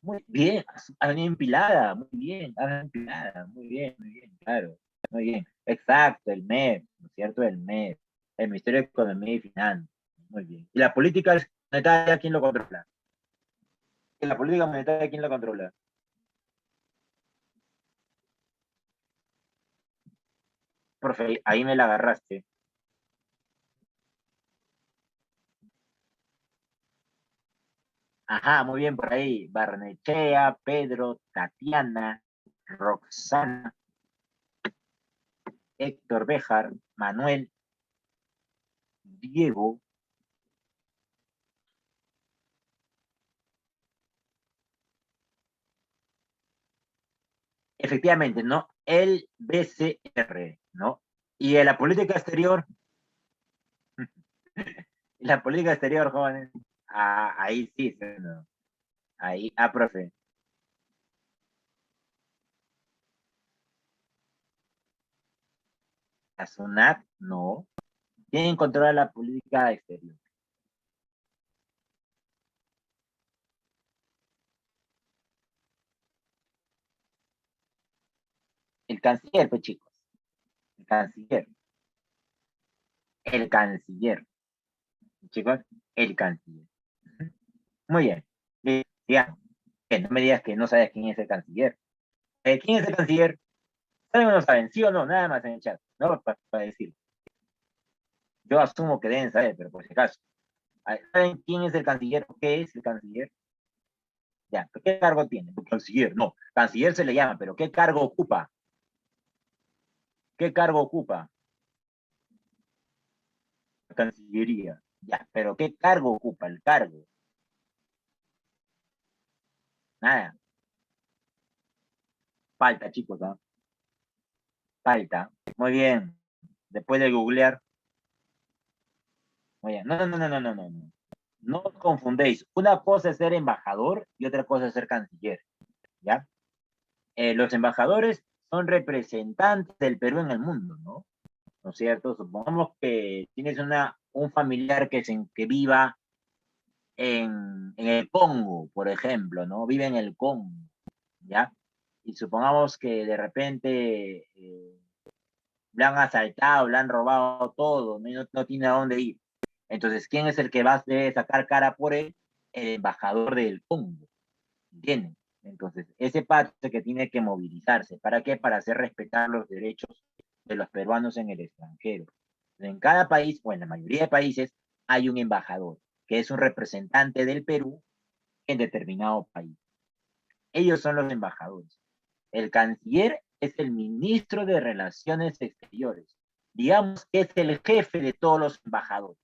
Muy bien, han empilada, muy bien, han empilada, muy bien, claro, muy bien. Exacto, el MEF, ¿no es cierto? El MEF, el Ministerio de Economía y Finanzas, muy bien. ¿Y la política monetaria, quién lo controla? ¿Y la política monetaria, quién la controla? Profe, ahí me la agarraste. Ajá, muy bien por ahí. Barnechea, Pedro, Tatiana, Roxana, Héctor Béjar, Manuel, Diego. Efectivamente, ¿no? El BCR, ¿no? Y en la política exterior, la política exterior, jóvenes, ahí sí, ¿no? Ahí, profe, la SUNAT, no. Tienen control de la política exterior. El canciller, pues chicos, el canciller, el canciller, chicos, el canciller. Muy bien. Ya, que no me digas que no sabes quién es el canciller. ¿Quién es el canciller? ¿Saben o no saben? ¿Sí o no? Nada más en el chat, ¿no? Para decir. Yo asumo que deben saber, pero por si acaso. ¿Saben quién es el canciller o qué es el canciller? Ya, ¿qué cargo tiene? Canciller, no. Canciller se le llama, pero ¿qué cargo ocupa? ¿Qué cargo ocupa? La Cancillería. Ya, pero ¿qué cargo ocupa el cargo? Nada. Falta, chicos, ¿no? Falta. Muy bien. Después de googlear. Muy bien. No, no, no, no, no, no, no. No os confundéis. Una cosa es ser embajador y otra cosa es ser canciller. ¿Ya? Los embajadores son representantes del Perú en el mundo, ¿no? ¿No es cierto? Supongamos que tienes un familiar que viva en el Congo, por ejemplo, ¿no? Vive en el Congo, ¿ya? Y supongamos que de repente le han asaltado, le han robado todo, no tiene a dónde ir. Entonces, ¿quién es el que va a sacar cara por él? El embajador del Congo. ¿Entienden? Entonces, ese pacto que tiene que movilizarse. ¿Para qué? Para hacer respetar los derechos de los peruanos en el extranjero. En cada país, o en la mayoría de países, hay un embajador, que es un representante del Perú en determinado país. Ellos son los embajadores. El canciller es el ministro de Relaciones Exteriores. Digamos que es el jefe de todos los embajadores.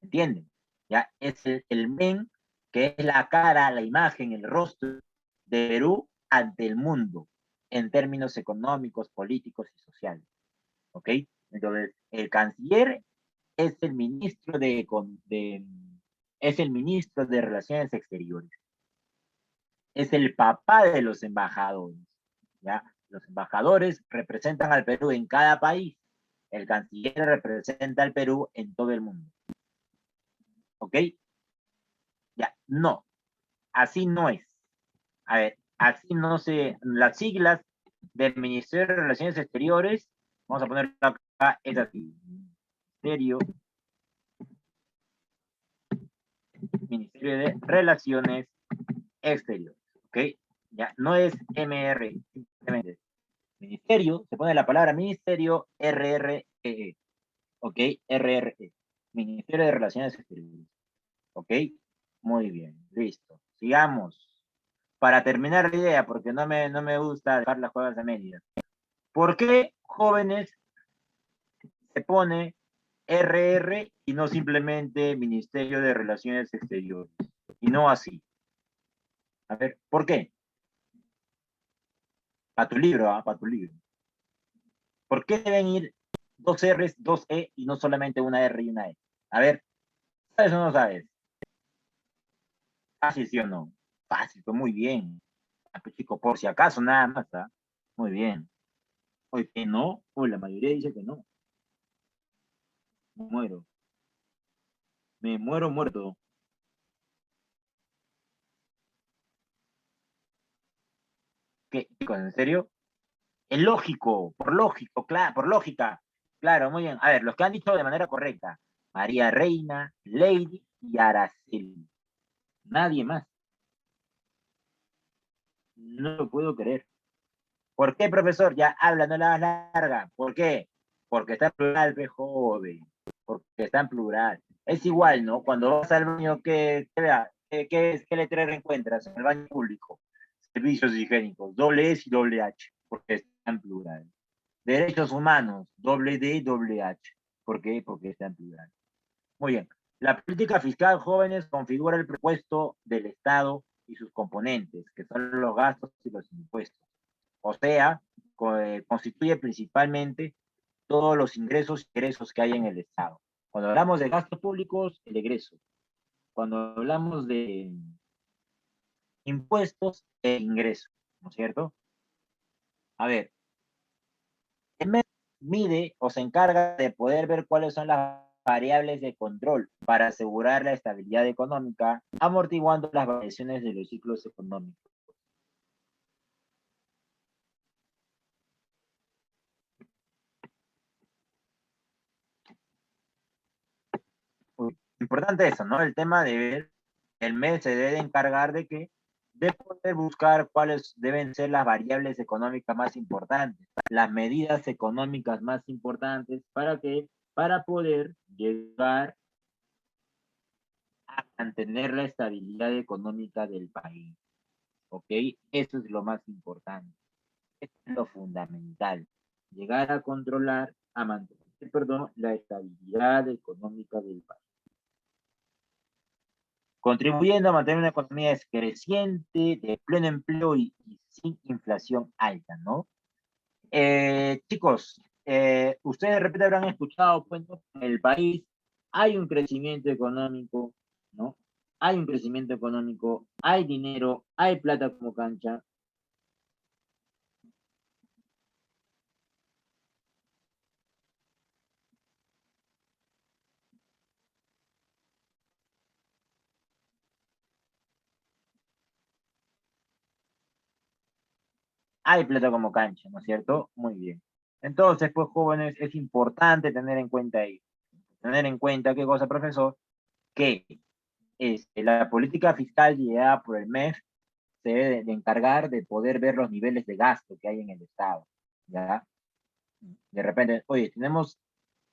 ¿Entienden? Ya es el men que es la cara, la imagen, el rostro de Perú ante el mundo en términos económicos, políticos y sociales. ¿Ok? Entonces, el canciller es el ministro es el ministro de Relaciones Exteriores. Es el papá de los embajadores. ¿Ya? Los embajadores representan al Perú en cada país. El canciller representa al Perú en todo el mundo. ¿Ok? Ya, no, así no es. A ver, así no se, las siglas del Ministerio de Relaciones Exteriores, vamos a poner acá, es así. Ministerio de Relaciones Exteriores, ¿ok? Ya, no es MR, simplemente. Ministerio, se pone la palabra ministerio, RRE, ¿ok? RRE, Ministerio de Relaciones Exteriores, ¿ok? Muy bien, listo. Sigamos. Para terminar la idea, porque no me gusta dejar las cosas a medias. ¿Por qué jóvenes se pone RR y no simplemente Ministerio de Relaciones Exteriores? Y no así. A ver, ¿por qué? Para tu libro, para tu libro. ¿Por qué deben ir dos R's, dos E y no solamente una R y una E? A ver, ¿sabes o no sabes? Fácil, ¿sí o no? Fácil, pues muy bien. Pues, chico, por si acaso, nada más, ¿ah? Muy bien. Oye, que no, o la mayoría dice que no. Me muero. Me muero muerto. ¿Qué, chicos, en serio? Es lógico, claro, por lógica. Claro, muy bien. A ver, los que han dicho de manera correcta. María Reina, Lady y Araceli. Nadie más. No lo puedo creer. ¿Por qué, profesor? Ya habla, no la hagas larga. ¿Por qué? Porque está en plural, pe joven. Porque está en plural. Es igual, ¿no? Cuando vas al baño, ¿qué letrero encuentras en el baño público? Servicios higiénicos, doble S y doble H, porque está en plural. Derechos humanos, doble D, doble H. ¿Por qué? Porque está en plural. Muy bien. La política fiscal, jóvenes, configura el presupuesto del Estado y sus componentes, que son los gastos y los impuestos. O sea, constituye principalmente todos los ingresos y egresos que hay en el Estado. Cuando hablamos de gastos públicos, el egreso. Cuando hablamos de impuestos, el ingreso, ¿no es cierto? A ver, el MEP mide o se encarga de poder ver cuáles son las variables de control para asegurar la estabilidad económica, amortiguando las variaciones de los ciclos económicos. Importante eso, ¿no? El tema de ver, el MEP se debe encargar de que de poder buscar cuáles deben ser las variables económicas más importantes, las medidas económicas más importantes para que para poder llegar a mantener la estabilidad económica del país. ¿Ok? Eso es lo más importante. Eso es lo fundamental. Llegar a controlar, a mantener, perdón, la estabilidad económica del país. Contribuyendo a mantener una economía creciente, de pleno empleo y sin inflación alta, ¿no? Chicos, ustedes de repente habrán escuchado, pues, ¿no? En el país hay un crecimiento económico, ¿no? Hay un crecimiento económico, hay dinero, hay plata como cancha. Hay plata como cancha, ¿no es cierto? Muy bien. Entonces, pues, jóvenes, es importante tener en cuenta ahí. Tener en cuenta, ¿qué cosa, profesor? Que la política fiscal guiada por el MEF se debe de encargar de poder ver los niveles de gasto que hay en el Estado, ¿ya? De repente, oye, tenemos,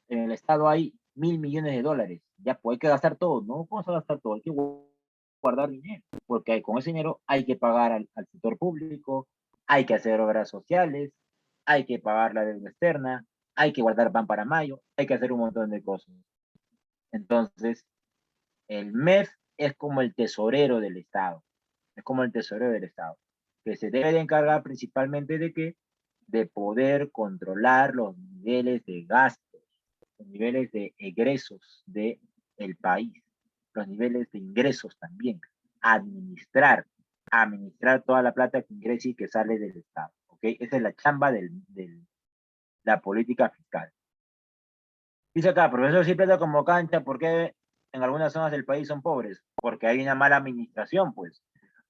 en el Estado hay 1.000 millones de dólares, ya pues hay que gastar todo, no vamos a gastar todo, hay que guardar dinero, porque con ese dinero hay que pagar al sector público, hay que hacer obras sociales, hay que pagar la deuda externa, hay que guardar pan para mayo, hay que hacer un montón de cosas. Entonces, el MEF es como el tesorero del Estado, es como el tesorero del Estado, que se debe de encargar principalmente de qué, de poder controlar los niveles de gastos, los niveles de egresos del país, los niveles de ingresos también, administrar, administrar toda la plata que ingresa y que sale del Estado. ¿Ok? Esa es la chamba de la política fiscal. Dice acá, profesor, siempre está como cancha, ¿por qué en algunas zonas del país son pobres? Porque hay una mala administración, pues.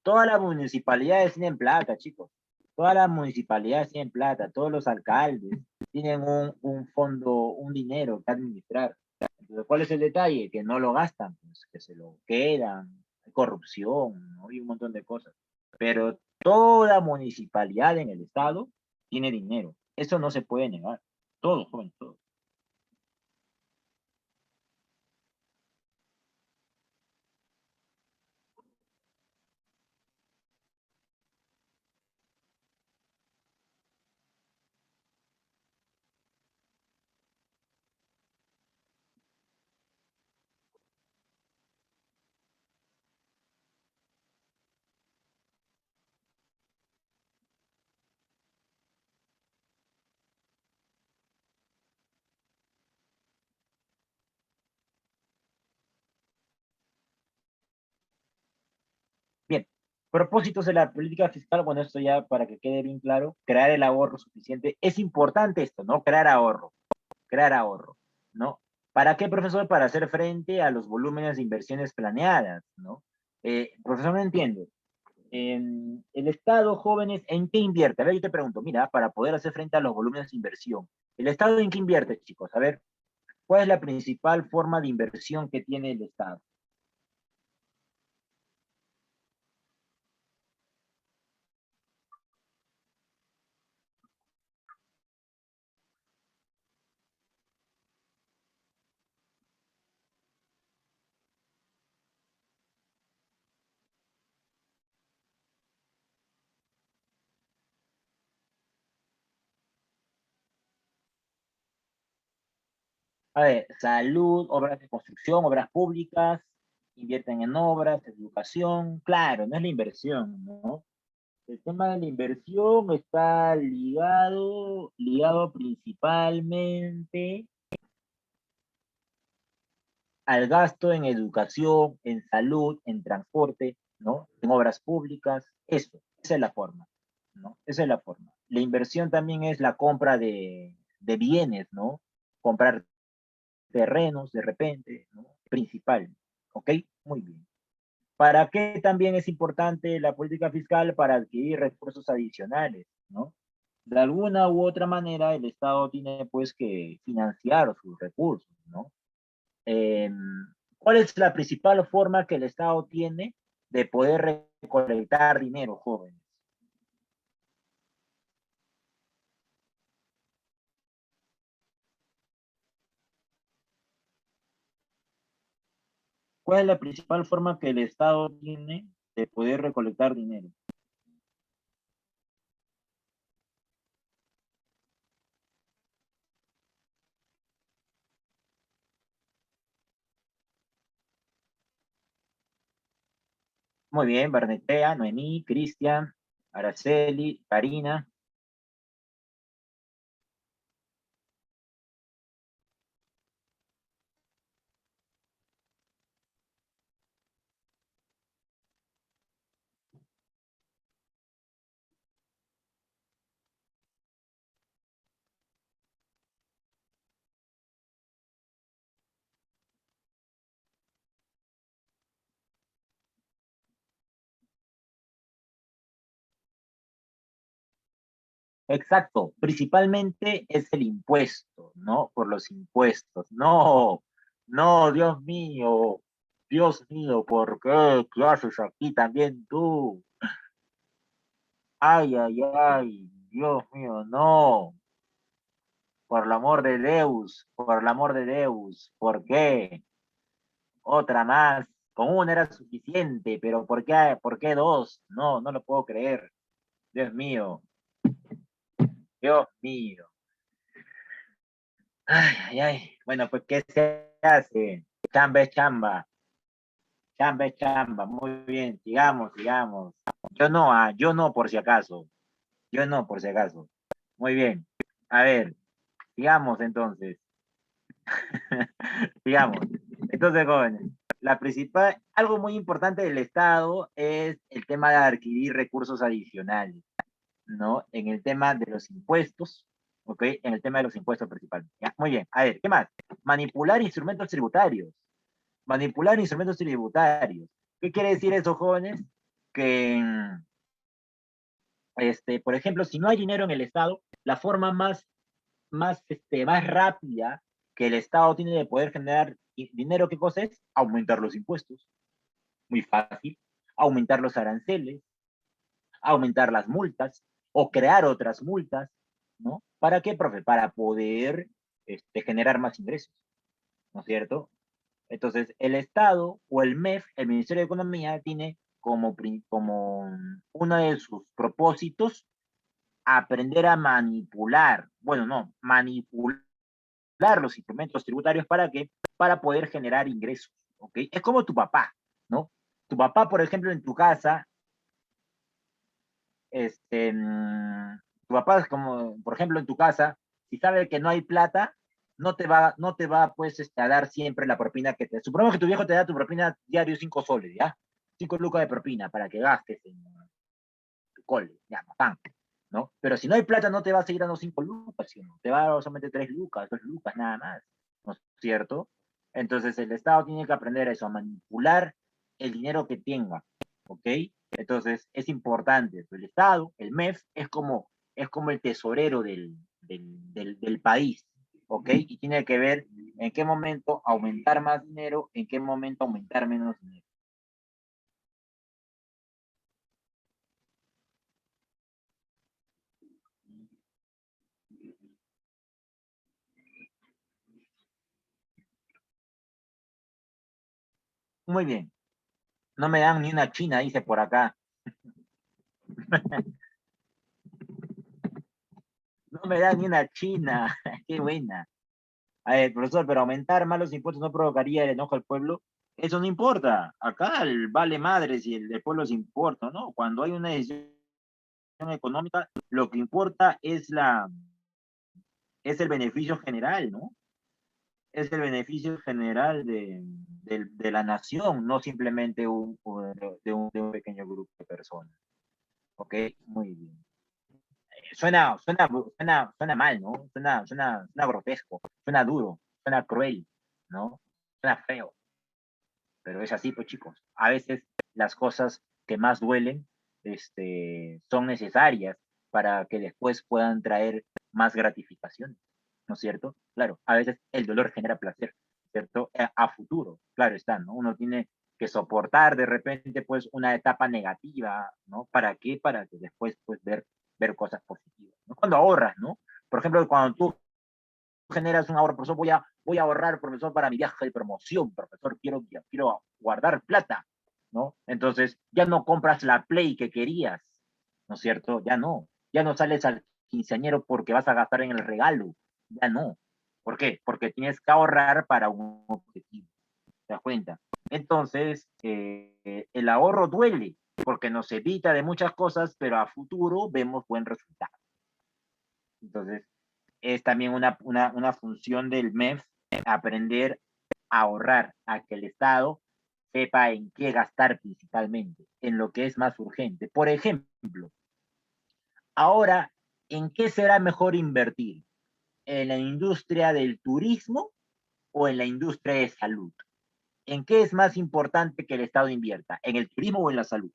Todas las municipalidades tienen plata, chicos. Todas las municipalidades tienen plata, todos los alcaldes tienen un fondo, un dinero que administrar. Entonces, ¿cuál es el detalle? Que no lo gastan, pues, que se lo quedan, hay corrupción, ¿no? Y un montón de cosas. Pero toda municipalidad en el estado tiene dinero. Eso no se puede negar. Todos, jóvenes, todos. Bien, propósitos de la política fiscal, bueno, esto ya para que quede bien claro, crear el ahorro suficiente. Es importante esto, ¿no? Crear ahorro, ¿no? ¿Para qué, profesor? Para hacer frente a los volúmenes de inversiones planeadas, ¿no? Profesor, no entiendo. El Estado, jóvenes, ¿en qué invierte? A ver, yo te pregunto, mira, para poder hacer frente a los volúmenes de inversión, ¿el Estado en qué invierte, chicos? A ver, ¿cuál es la principal forma de inversión que tiene el Estado? A ver, salud, obras de construcción, obras públicas, invierten en obras, educación, claro, no es la inversión, ¿no? El tema de la inversión está ligado principalmente al gasto en educación, en salud, en transporte, ¿no? En obras públicas, eso, esa es la forma, ¿no? Esa es la forma. La inversión también es la compra de bienes, ¿no? Comprar terrenos de repente, ¿no? Principal, ¿ok? Muy bien. ¿Para qué también es importante la política fiscal? Para adquirir recursos adicionales, ¿no? De alguna u otra manera el Estado tiene pues que financiar sus recursos, ¿no? Eh, ¿Cuál es la principal forma que el Estado tiene de poder recolectar dinero, jóvenes? ¿Cuál es la principal forma que el Estado tiene de poder recolectar dinero? Muy bien, Bernetea, Noemí, Cristian, Araceli, Karina. Exacto, principalmente es el impuesto, ¿no? Por los impuestos. No, no, Dios mío, ¿por qué? ¿Qué haces aquí también tú? Ay, ay, ay, Dios mío, no. Por el amor de Deus, por el amor de Deus. ¿Por qué? Otra más. Con una era suficiente, pero por qué dos? No, no lo puedo creer. Dios mío, Dios mío. Ay, ay, ay. Bueno, pues, ¿qué se hace? Chamba es chamba. Chamba es chamba. Muy bien, sigamos, sigamos. Yo no por si acaso. Yo no por si acaso. Muy bien. A ver, sigamos entonces. Sigamos. Entonces, jóvenes, algo muy importante del Estado es el tema de adquirir recursos adicionales, ¿no? En el tema de los impuestos, ¿ok? En el tema de los impuestos principalmente. ¿Ya? Muy bien. A ver, ¿qué más? Manipular instrumentos tributarios. Manipular instrumentos tributarios. ¿Qué quiere decir eso, jóvenes? Que, por ejemplo, si no hay dinero en el Estado, la forma más rápida que el Estado tiene de poder generar dinero, ¿qué cosa es? Aumentar los impuestos. Muy fácil. Aumentar los aranceles, aumentar las multas o crear otras multas, ¿no? ¿Para qué, profe? Para poder generar más ingresos, ¿no es cierto? Entonces, el Estado o el MEF, el Ministerio de Economía, tiene como uno de sus propósitos aprender a manipular, bueno, no, manipular los instrumentos tributarios para qué? Para poder generar ingresos, ¿ok? Es como tu papá, ¿no? Tu papá, por ejemplo, en tu casa, este, tu papá es como, por ejemplo, en tu casa, si sabe que no hay plata, no te va pues a dar siempre la propina que te. Supongo que tu viejo te da tu propina diario 5 soles, ¿ya? 5 lucas de propina para que gastes en tu cole, ya, bacán, ¿no? Pero si no hay plata, no te va a seguir dando 5 lucas, sino te va a dar solamente 3 lucas, 2 lucas, nada más, ¿no es cierto? Entonces el Estado tiene que aprender a eso, a manipular el dinero que tenga, ¿ok? Entonces es importante, el Estado, el MEF, es como el tesorero del país, ¿ok? Y tiene que ver en qué momento aumentar más dinero, en qué momento aumentar menos dinero. Muy bien, no me dan ni una china, dice por acá. No me dan ni una china. Qué buena. A ver, profesor, pero aumentar más los impuestos no provocaría el enojo al pueblo. Eso no importa. Acá el vale madres y el del pueblo se importa, ¿no? Cuando hay una decisión económica, lo que importa es el beneficio general, ¿no? Es el beneficio general de la nación, no simplemente de un pequeño grupo de personas. ¿Ok? Muy bien. Suena mal, ¿no? Suena grotesco, suena duro, suena cruel, ¿no? Suena feo, pero es así, pues chicos. A veces las cosas que más duelen, son necesarias para que después puedan traer más gratificación, ¿no es cierto? Claro, a veces el dolor genera placer, ¿cierto? A futuro, claro está, ¿no? Uno tiene que soportar de repente, pues, una etapa negativa, ¿no? ¿Para qué? Para que después, pues, ver cosas positivas, ¿no? Cuando ahorras, ¿no? Por ejemplo, cuando tú generas un ahorro, profesor, voy a ahorrar, profesor, para mi viaje de promoción, profesor, quiero guardar plata, ¿no? Entonces, ya no compras la Play que querías, ¿no es cierto? Ya no sales al quinceañero porque vas a gastar en el regalo, ya no. ¿Por qué? Porque tienes que ahorrar para un objetivo, ¿te das cuenta? Entonces, el ahorro duele porque nos evita de muchas cosas, pero a futuro vemos buen resultado. Entonces, es también una función del MEF aprender a ahorrar, a que el Estado sepa en qué gastar principalmente, en lo que es más urgente. Por ejemplo, ahora, ¿en qué será mejor invertir? ¿En la industria del turismo o en la industria de salud? ¿En qué es más importante que el Estado invierta? ¿En el turismo o en la salud?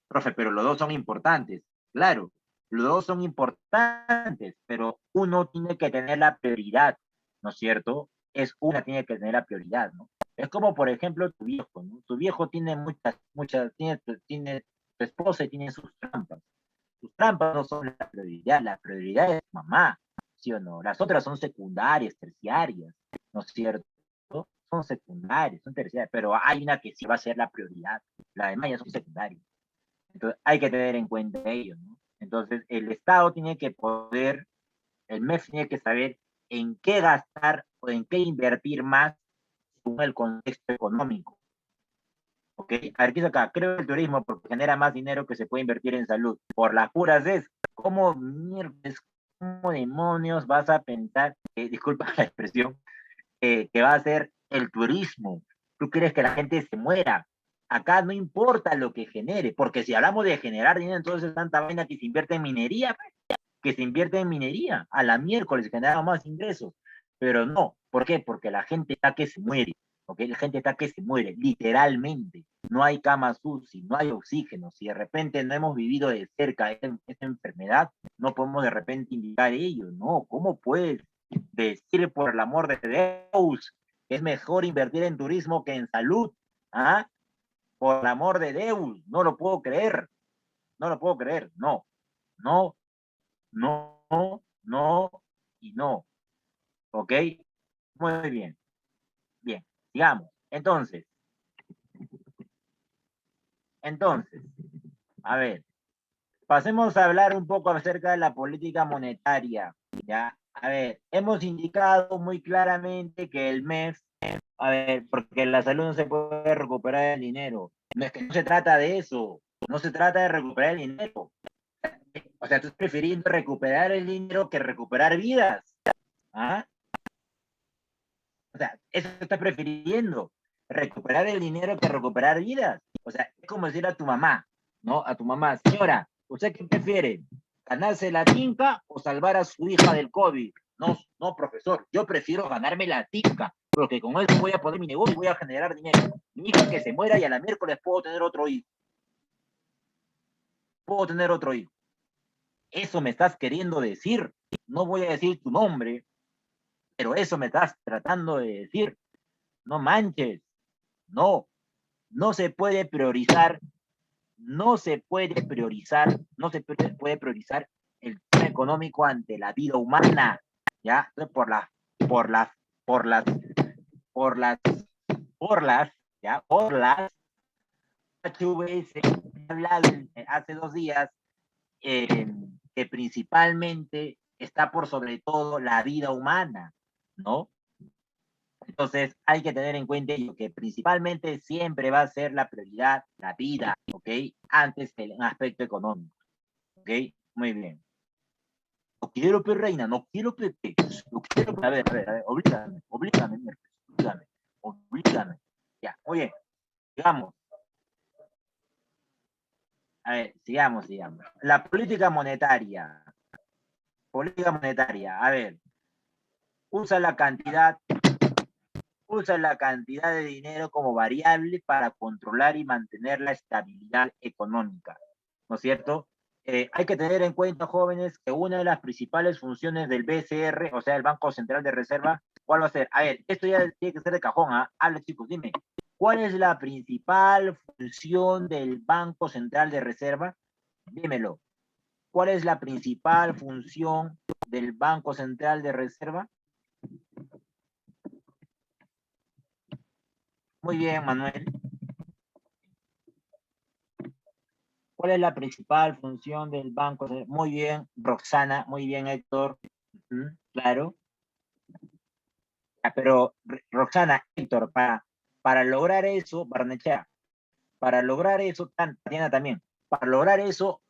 Profe, pero los dos son importantes, claro, los dos son importantes, pero uno tiene que tener la prioridad, ¿no es cierto? Es una tiene que tener la prioridad, ¿no? Es como, por ejemplo, tu viejo, ¿no? Tu viejo tiene tiene tu esposa y tiene sus trampas. Sus trampas no son la prioridad es tu mamá, ¿sí o no? Las otras son secundarias, terciarias, ¿no es cierto? Son secundarias, son terciarias, pero hay una que sí va a ser la prioridad, las demás ya son secundarias. Entonces hay que tener en cuenta ello, ¿no? Entonces el Estado tiene que poder, el MEF tiene que saber en qué gastar o en qué invertir más según el contexto económico. ¿Ok? A ver, ¿qué es acá? Creo el turismo porque genera más dinero que se puede invertir en salud. Por las puras es, ¿cómo mierdas, cómo demonios vas a pensar, disculpa la expresión, que va a ser el turismo? ¿Tú quieres que la gente se muera? Acá no importa lo que genere, porque si hablamos de generar dinero, entonces tanta vaina que se invierte en minería, que se invierte en minería, a la miércoles genera más ingresos, pero no, ¿por qué? Porque la gente está que se muere, ¿ok? La gente está que se muere, literalmente, no hay camas UCI, no hay oxígeno, si de repente no hemos vivido de cerca esta enfermedad, no podemos de repente indicar ello, no, ¿cómo puedes decir por el amor de Dios que es mejor invertir en turismo que en salud? ¿Ah? Por el amor de Dios, no lo puedo creer, no lo puedo creer, no, no, no, no y no. ¿Ok? Muy bien. Bien. Sigamos. Entonces, a ver, pasemos a hablar un poco acerca de la política monetaria. Ya, a ver, hemos indicado muy claramente que el MEF, a ver, porque la salud no se puede recuperar el dinero. No es que no se trata de eso, no se trata de recuperar el dinero. O sea, tú estás prefiriendo recuperar el dinero que recuperar vidas. ¿Ah? O sea, eso estás prefiriendo, recuperar el dinero que recuperar vidas. O sea, es como decir a tu mamá, ¿no? A tu mamá, señora, ¿usted qué prefiere? ¿Ganarse la tinca o salvar a su hija del COVID? No, no, profesor, yo prefiero ganarme la tinca, porque con eso voy a poner mi negocio y voy a generar dinero. Mi hija que se muera y a la miércoles puedo tener otro hijo. Puedo tener otro hijo. Eso me estás queriendo decir. No voy a decir tu nombre, pero eso me estás tratando de decir. No manches. No, no se puede priorizar, no se puede priorizar, no se puede priorizar el tema económico ante la vida humana, ¿ya? Entonces, por las, por las, por las, por las, ¿ya? Por las HVS, hablado hace 2 días, que principalmente está por sobre todo la vida humana, ¿no? Entonces hay que tener en cuenta ello, que principalmente siempre va a ser la prioridad la vida, ¿ok? Antes que el aspecto económico, ¿ok? Muy bien. No quiero, reina, no quiero, Pepe. No quiero, a ver, oblígame. Ya, muy bien, sigamos. A ver, sigamos. La política monetaria, a ver, usa la cantidad usa la cantidad de dinero como variable para controlar y mantener la estabilidad económica, ¿no es cierto? Hay que tener en cuenta, jóvenes, que una de las principales funciones del BCR, o sea, el Banco Central de Reserva, ¿cuál va a ser? A ver, esto ya tiene que ser de cajón, ¿ah? Habla, chicos, dime, ¿cuál es la principal función del Banco Central de Reserva? Dímelo. ¿Cuál es la principal función del Banco Central de Reserva? Muy bien, Manuel. ¿Cuál es la principal función del banco? Muy bien, Roxana, muy bien, Héctor. Claro. Pero, Roxana, Héctor, para lograr eso, Barnechea, para lograr eso, Tatiana también, para lograr eso,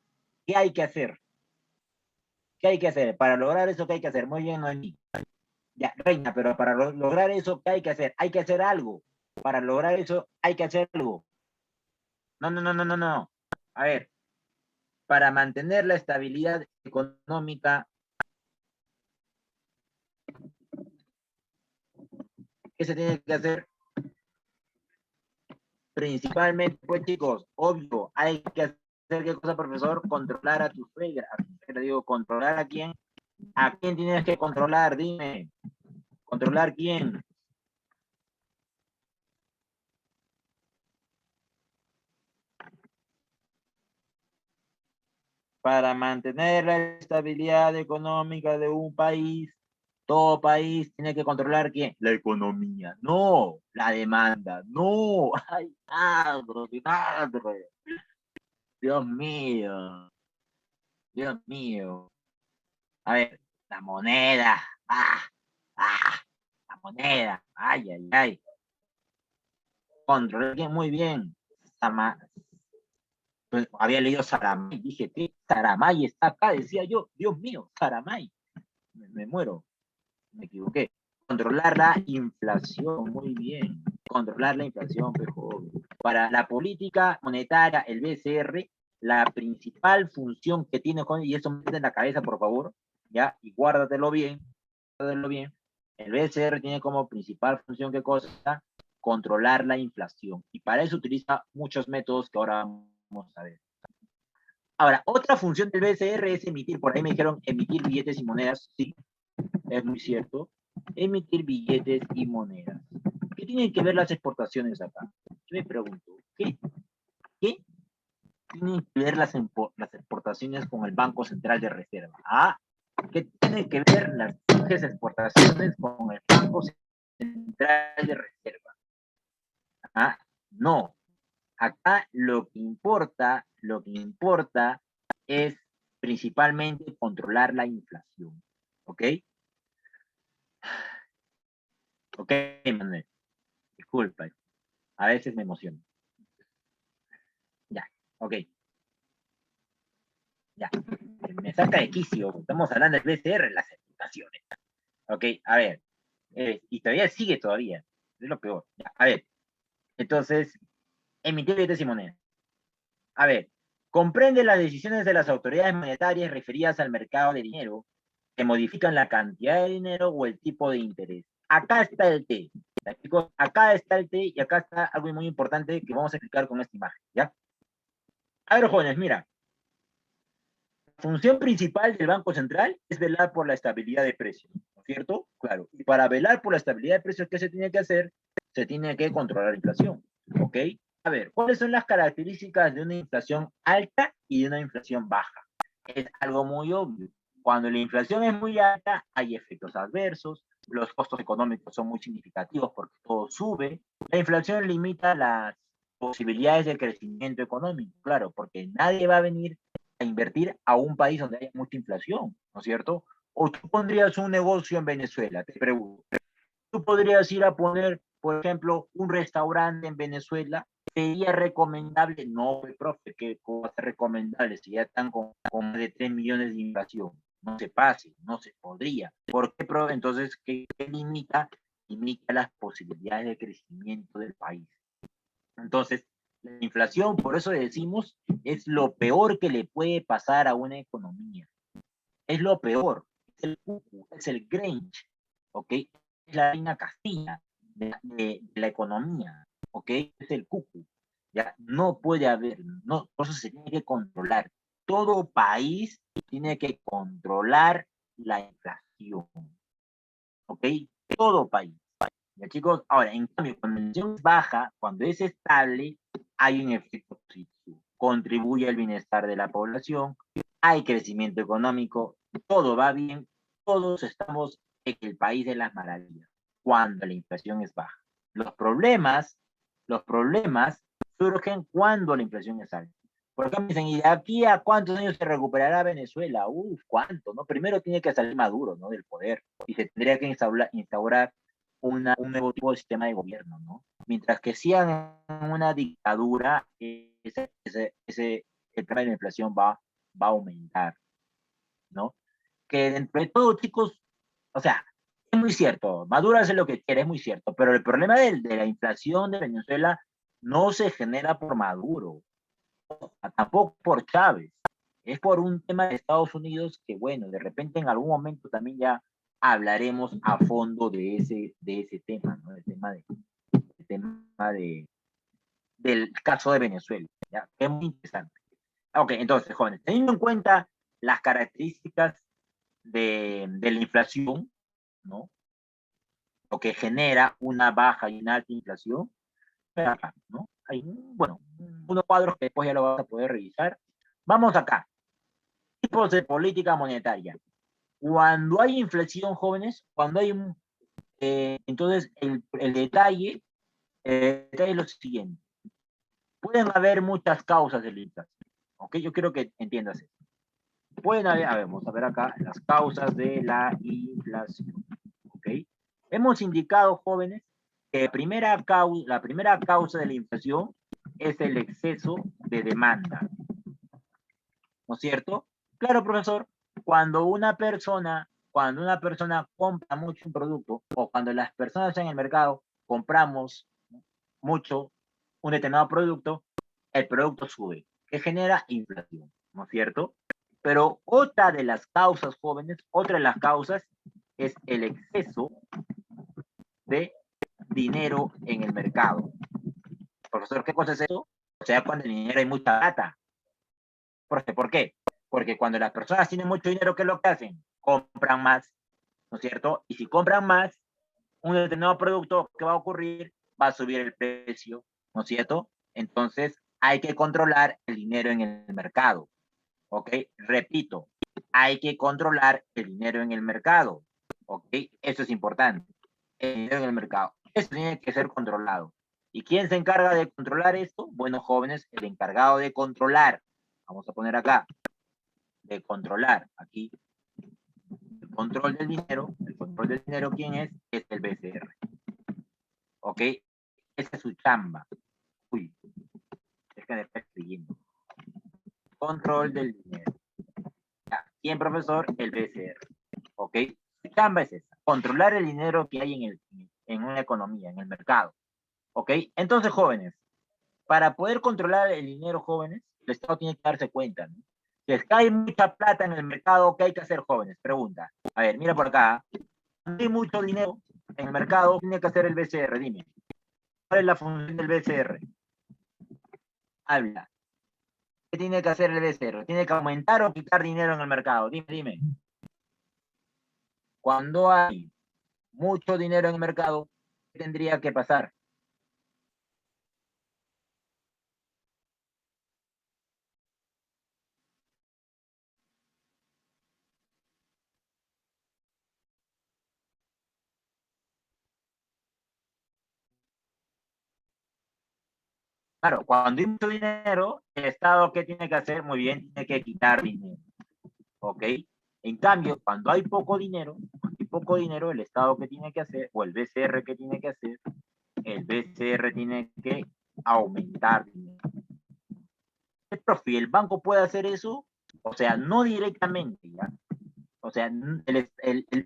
¿qué hay que hacer? ¿Qué hay que hacer? Para lograr eso, ¿qué hay que hacer? Muy bien, Noemí. Ya, Reina, pero para lograr eso, ¿qué hay que hacer? Hay que hacer algo. Para lograr eso, hay que hacer algo. No, no, no, no, no, no. A ver, para mantener la estabilidad económica, ¿qué se tiene que hacer? Principalmente, pues chicos, obvio, hay que hacer qué cosa, profesor, controlar a tu suegra. Le digo, controlar a quién tienes que controlar, dime, controlar quién. para mantener la estabilidad económica de un país, todo país tiene que controlar ¿quién? La economía, no la demanda, no. Ay, madre, madre. Dios mío, Dios mío. A ver, la moneda, la moneda, ay, ay, ay. Controlé muy bien. Pues, había leído Saramay, dije, ¿qué? Saramay está acá, decía yo, Dios mío, Saramay, me muero, me equivoqué. Controlar la inflación, muy bien, controlar la inflación, mejor. Para la política monetaria, el BCR, la principal función que tiene, y eso me en la cabeza, por favor, ya, y guárdatelo bien, el BCR tiene como principal función, ¿qué cosa? Controlar la inflación, y para eso utiliza muchos métodos que ahora vamos a ver. Ahora, otra función del BCR es emitir, por ahí me dijeron emitir billetes y monedas, sí, es muy cierto, emitir billetes y monedas. ¿Qué tienen que ver las exportaciones acá? Yo me pregunto, ¿qué tienen que ver las exportaciones con el Banco Central de Reserva? ¿Qué tienen que ver las exportaciones con el Banco Central de Reserva? No, acá lo que importa es principalmente controlar la inflación. ¿Ok? Ok, Manuel. Disculpa. A veces me emociono. Ya, ok. Ya. Me saca de quicio. Estamos hablando del BCR, las exportaciones. Ok, a ver. Y todavía sigue todavía. Es lo peor. Ya, a ver. Entonces, emitir billetes y monedas. A ver, comprende las decisiones de las autoridades monetarias referidas al mercado de dinero que modifican la cantidad de dinero o el tipo de interés. Acá está el T. ¿Ya, chicos? Acá está el T y acá está algo muy importante que vamos a explicar con esta imagen. ¿Ya? A ver, jóvenes, mira. La función principal del Banco Central es velar por la estabilidad de precios, ¿no es cierto? Claro. Y para velar por la estabilidad de precios, ¿qué se tiene que hacer? Se tiene que controlar la inflación. ¿Ok? A ver, ¿cuáles son las características de una inflación alta y de una inflación baja? Es algo muy obvio. Cuando la inflación es muy alta, hay efectos adversos, los costos económicos son muy significativos porque todo sube. La inflación limita las posibilidades de crecimiento económico, claro, porque nadie va a venir a invertir a un país donde haya mucha inflación, ¿no es cierto? O tú pondrías un negocio en Venezuela, te pregunto. Tú podrías ir a poner, por ejemplo, un restaurante en Venezuela. ¿Sería recomendable? No, profe, que ¿cómo va a ser recomendable si ya están con más de 3 millones de inflación? No se pase, no se podría. ¿Por qué, profe? Entonces, ¿qué limita? Limita las posibilidades de crecimiento del país. Entonces, la inflación, por eso decimos, es lo peor que le puede pasar a una economía. Es lo peor. Es el cucu, es el Grinch, ¿ok? Es la reina Castilla de la economía, ¿ok? Es el cucu. Ya no puede haber, no, por eso se tiene que controlar. Todo país tiene que controlar la inflación, ¿ok? Todo país. Ya, chicos, ahora, en cambio, cuando la inflación es baja, cuando es estable, hay un efecto positivo. Contribuye al bienestar de la población, hay crecimiento económico, todo va bien, todos estamos en el país de las maravillas, cuando la inflación es baja. Los problemas surgen cuando la inflación es alta. Por ejemplo, dicen, ¿y de aquí a cuántos años se recuperará Venezuela? Uf, ¿cuánto? ¿No? Primero tiene que salir Maduro, ¿no? Del poder, y se tendría que instaurar un nuevo tipo de sistema de gobierno, ¿no? Mientras que sigan en una dictadura, el problema de la inflación va a aumentar, ¿no? Que dentro de todo, chicos, o sea, es muy cierto, Maduro hace lo que quiere, es muy cierto, pero el problema de la inflación de Venezuela no se genera por Maduro, tampoco por Chávez, es por un tema de Estados Unidos que, bueno, de repente en algún momento también ya hablaremos a fondo de ese tema, ¿no? El tema del caso de Venezuela, ¿ya? Que es muy interesante. Ok, entonces, jóvenes, teniendo en cuenta las características de la inflación, ¿no? Lo que genera una baja y una alta inflación, acá, ¿no? Hay, bueno, unos cuadros que después ya lo vas a poder revisar. Vamos acá. Tipos de política monetaria. Cuando hay inflación, jóvenes, cuando hay un... entonces, el detalle es lo siguiente. Pueden haber muchas causas de la inflación. ¿Ok? Yo quiero que entiendas esto. Pueden haber, a ver, vamos a ver acá, las causas de la inflación. ¿Ok? Hemos indicado, jóvenes, que la primera causa de la inflación es el exceso de demanda. ¿No es cierto? Claro, profesor, cuando una persona compra mucho un producto o cuando las personas en el mercado compramos mucho un determinado producto, el producto sube, que genera inflación, ¿no es cierto? Pero otra de las causas, jóvenes, otra de las causas es el exceso de dinero en el mercado. Profesor, ¿qué cosa es eso? O sea, cuando el dinero hay mucha plata. ¿Por qué? Porque cuando las personas tienen mucho dinero, ¿qué es lo que hacen? Compran más, ¿no es cierto? Y si compran más, un determinado producto, ¿qué va a ocurrir? Va a subir el precio, ¿no es cierto? Entonces, hay que controlar el dinero en el mercado, ¿ok? Repito, hay que controlar el dinero en el mercado, ¿ok? Eso es importante, el dinero en el mercado. Eso tiene que ser controlado. ¿Y quién se encarga de controlar esto? Bueno, jóvenes, el encargado de controlar, vamos a poner acá, de controlar, aquí, el control del dinero, ¿quién es? Es el BCR, ¿ok? Esa es su chamba. Uy, es que me está escribiendo. Control del dinero. ¿Quién, profesor? El BCR. ¿Ok? Su chamba es esa. Controlar el dinero que hay en una economía, en el mercado. ¿Ok? Entonces, jóvenes, para poder controlar el dinero, jóvenes, el Estado tiene que darse cuenta, ¿no? Si es que hay mucha plata en el mercado, ¿qué hay que hacer, jóvenes? Pregunta. A ver, mira por acá. Cuando hay mucho dinero en el mercado, tiene que hacer el BCR. Dime. ¿Cuál es la función del BCR? Habla. ¿Qué tiene que hacer el BCR? ¿Tiene que aumentar o quitar dinero en el mercado? Dime, dime. Cuando hay mucho dinero en el mercado, ¿qué tendría que pasar? Claro, cuando hay mucho dinero, el Estado, ¿qué tiene que hacer? Muy bien, tiene que quitar dinero. ¿Ok? En cambio, cuando hay poco dinero, el Estado, ¿qué tiene que hacer? O el BCR, ¿qué tiene que hacer? El BCR tiene que aumentar dinero. Profe, ¿el banco puede hacer eso? O sea, no directamente, ¿ya? O sea, el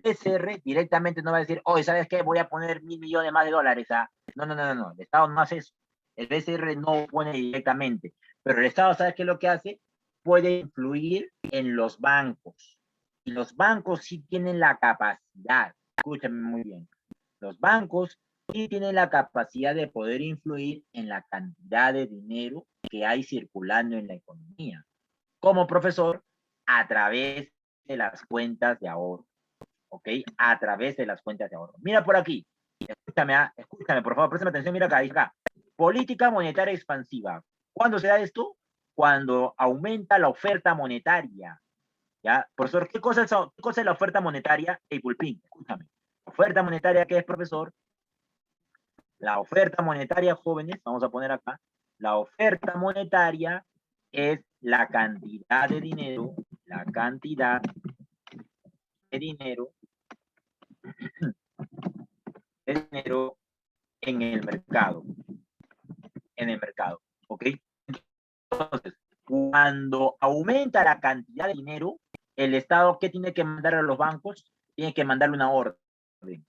BCR directamente no va a decir, oye, ¿sabes qué? Voy a poner 1.000 millones más de dólares. No, no, no, no, no. El Estado no hace eso. El BCR no pone directamente. Pero el Estado, ¿sabes qué es lo que hace? Puede influir en los bancos. Y los bancos sí tienen la capacidad. Escúchame muy bien. Los bancos sí tienen la capacidad de poder influir en la cantidad de dinero que hay circulando en la economía. Como profesor, a través de las cuentas de ahorro, ¿ok? A través de las cuentas de ahorro. Mira por aquí, escúchame, por favor, préstame atención, mira acá, dice acá. Política monetaria expansiva. ¿Cuándo se da esto? Cuando aumenta la oferta monetaria, ¿ya? Profesor, qué cosa es la oferta monetaria? Hey, Pulpín, escúchame. Oferta monetaria, ¿qué es, profesor? La oferta monetaria, jóvenes, vamos a poner acá, la oferta monetaria es la cantidad de dinero, de dinero en el mercado, ¿ok? Entonces, cuando aumenta la cantidad de dinero, el Estado, ¿qué tiene que mandar a los bancos? Tiene que mandarle una orden.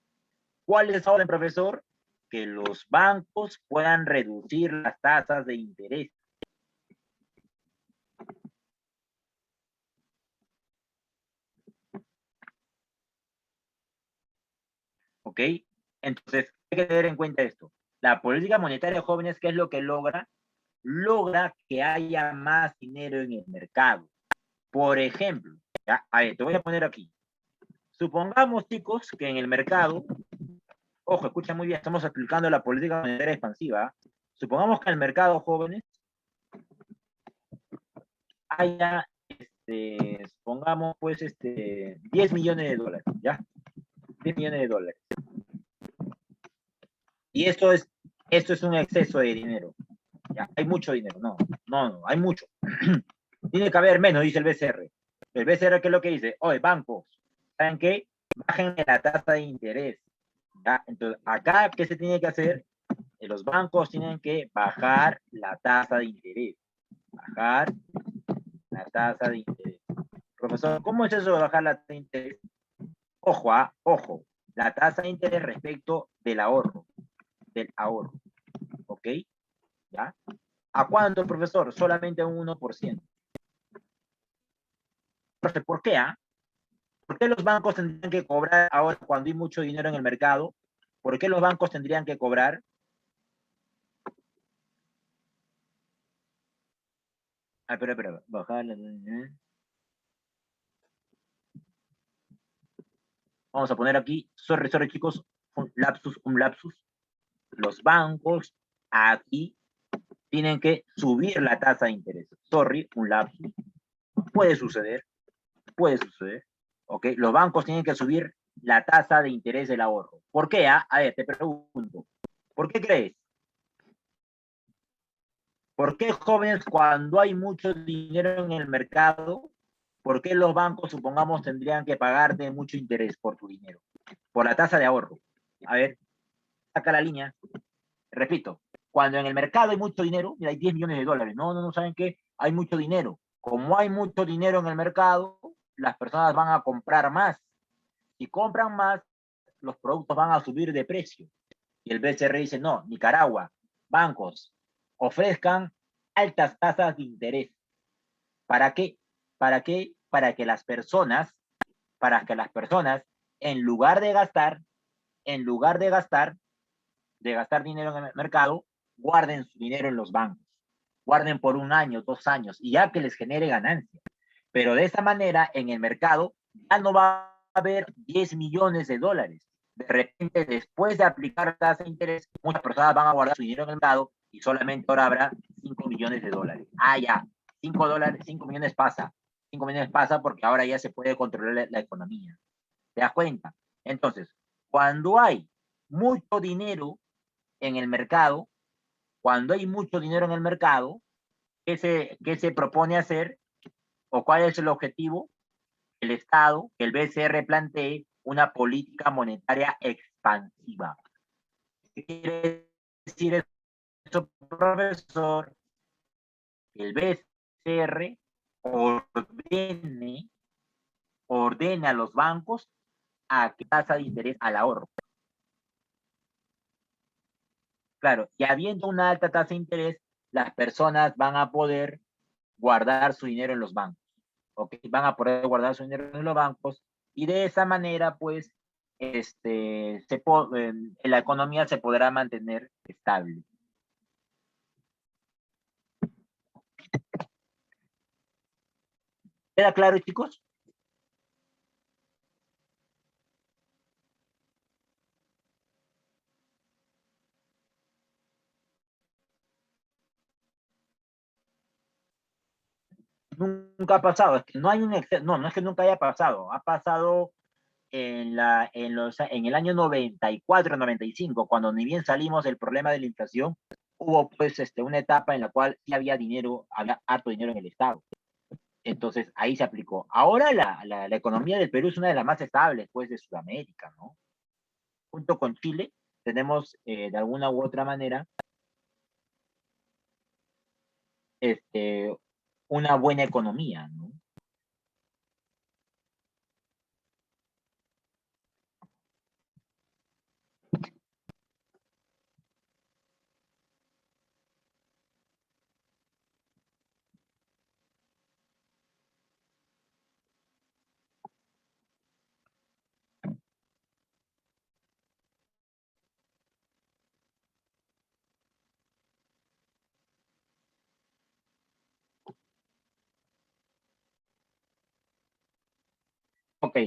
¿Cuál es esa orden, profesor? Que los bancos puedan reducir las tasas de interés. ¿Ok? Entonces, hay que tener en cuenta esto. La política monetaria, jóvenes, ¿qué es lo que logra? Logra que haya más dinero en el mercado. Por ejemplo, ¿ya? A ver, te voy a poner aquí. Supongamos, chicos, que en el mercado, ojo, escucha muy bien, estamos aplicando la política monetaria expansiva. Supongamos que en el mercado, jóvenes, haya pongamos pues 10 millones de dólares, ¿ya? 10 millones de dólares. Y esto es un exceso de dinero. Ya, hay mucho dinero, no, hay mucho. Tiene que haber menos, dice el BCR. El BCR, ¿qué es lo que dice? Oye, bancos, ¿saben qué? Bajen la tasa de interés. ¿Ya? Entonces, acá, ¿qué se tiene que hacer? Los bancos tienen que bajar la tasa de interés. Bajar la tasa de interés. Profesor, ¿cómo es eso de bajar la tasa de interés? Ojo, ojo, la tasa de interés respecto del ahorro, ¿ok? ¿Ya? ¿A cuánto, profesor? Solamente a un 1%. Profe, ¿por qué? ¿Por qué los bancos tendrían que cobrar ahora cuando hay mucho dinero en el mercado? ¿Por qué los bancos tendrían que cobrar? Espera, bajar. Vamos a poner aquí, sorry chicos, un lapsus. Los bancos aquí tienen que subir la tasa de interés. Sorry, un lapsus. Puede suceder, ¿ok? Los bancos tienen que subir la tasa de interés del ahorro. ¿Por qué? A ver, te pregunto, ¿por qué crees? ¿Por qué, jóvenes, cuando hay mucho dinero en el mercado, por qué los bancos, supongamos, tendrían que pagarte mucho interés por tu dinero? Por la tasa de ahorro. A ver, saca la línea. Repito, cuando en el mercado hay mucho dinero, mira, hay 10 millones de dólares. No, ¿saben qué? Hay mucho dinero. Como hay mucho dinero en el mercado, las personas van a comprar más. Si compran más, los productos van a subir de precio. Y el BCR dice, no, Nicaragua, bancos, ofrezcan altas tasas de interés. ¿Para qué? ¿Para qué? Para que las personas, en lugar de gastar, de gastar dinero en el mercado, guarden su dinero en los bancos. Guarden por 1 año, 2 años, y ya que les genere ganancia. Pero de esa manera, en el mercado, ya no va a haber 10 millones de dólares. De repente, después de aplicar tasa de interés, muchas personas van a guardar su dinero en el mercado y solamente ahora habrá 5 millones de dólares. Ya, 5 dólares, 5 millones pasa. 5 millones pasa porque ahora ya se puede controlar la economía. ¿Te das cuenta? Entonces, cuando hay mucho dinero en el mercado, ¿qué se propone hacer o cuál es el objetivo? El Estado, que el BCR plantee una política monetaria expansiva. ¿Qué quiere decir eso, profesor? Que el BCR ordene a los bancos a que tasa de interés al ahorro. Claro, y habiendo una alta tasa de interés, las personas van a poder guardar su dinero en los bancos. ¿Ok? Van a poder guardar su dinero en los bancos y de esa manera, pues, la economía se podrá mantener estable. ¿Queda claro, chicos? Nunca ha pasado, es que no hay un exceso, no es que nunca haya pasado, ha pasado en el año 94, 95, cuando ni bien salimos del problema de la inflación, hubo pues una etapa en la cual sí había dinero, había harto dinero en el Estado. Entonces ahí se aplicó. Ahora la economía del Perú es una de las más estables pues de Sudamérica, ¿no? Junto con Chile tenemos de alguna u otra manera este, una buena economía, ¿no? Ok,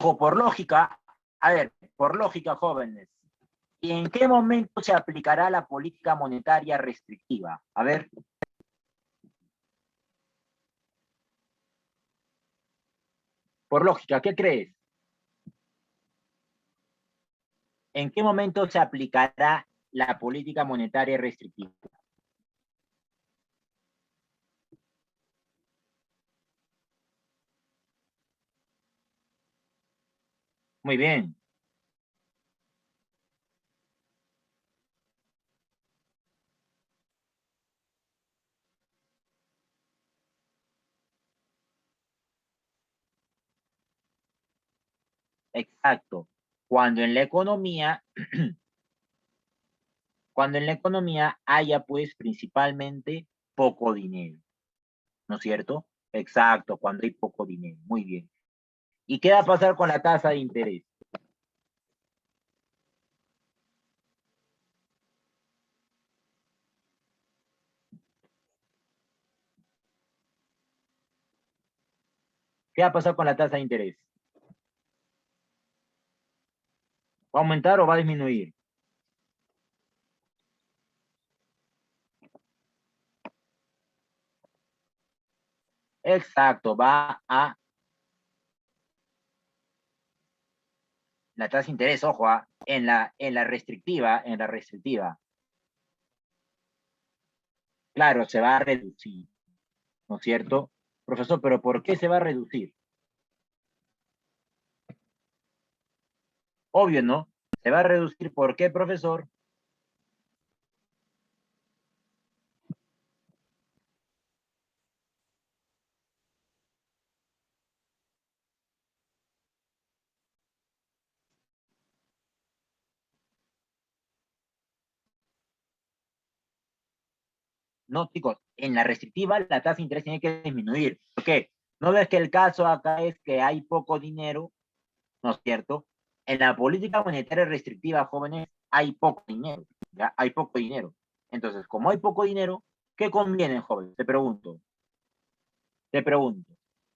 O por lógica, a ver, por lógica, jóvenes, ¿y en qué momento se aplicará la política monetaria restrictiva? A ver, por lógica, ¿qué crees? ¿En qué momento se aplicará la política monetaria restrictiva? Muy bien, exacto. Cuando en la economía, cuando en la economía haya pues principalmente poco dinero, ¿no es cierto? Exacto, cuando hay poco dinero. Muy bien. ¿Y qué va a pasar con la tasa de interés? ¿Qué va a pasar con la tasa de interés? ¿Va a aumentar o va a disminuir? Exacto, va a la tasa de interés, ojo, en la restrictiva, claro, se va a reducir, ¿no es cierto? Profesor, pero ¿por qué se va a reducir? Obvio, ¿no? Se va a reducir, ¿por qué, profesor? No, chicos, en la restrictiva la tasa de interés tiene que disminuir. ¿Por qué? ¿No ves que el caso acá es que hay poco dinero, ¿no es cierto? En la política monetaria restrictiva, jóvenes, hay poco dinero, ¿ya? Hay poco dinero. Entonces, como hay poco dinero, ¿qué conviene, jóvenes? Te pregunto.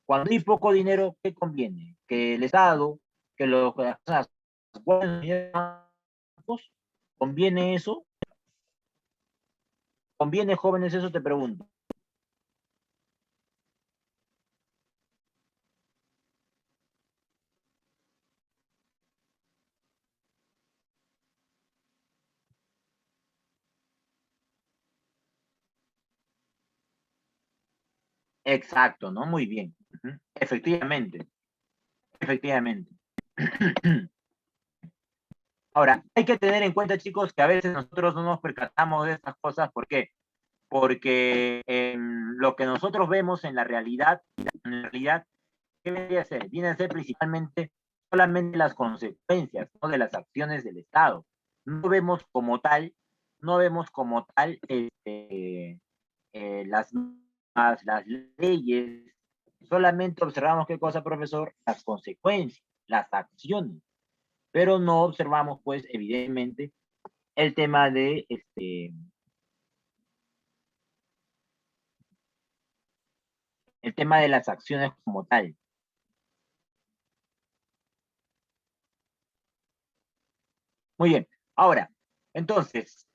Cuando hay poco dinero, ¿qué conviene? Que el Estado, que las personas ¿conviene eso? ¿Conviene, jóvenes, eso? Te pregunto. Exacto, ¿no? Muy bien. Ujú. Efectivamente, efectivamente. Ahora, hay que tener en cuenta, chicos, que a veces nosotros no nos percatamos de estas cosas. ¿Por qué? Porque lo que nosotros vemos en la realidad, ¿qué viene a ser? Viene a ser principalmente solamente las consecuencias, ¿no? De las acciones del Estado. No vemos como tal, no vemos como tal las normas, las leyes, solamente observamos qué cosa, profesor, las consecuencias, las acciones, pero no observamos, pues, evidentemente, el tema de el tema de las acciones como tal. Muy bien. Ahora, entonces,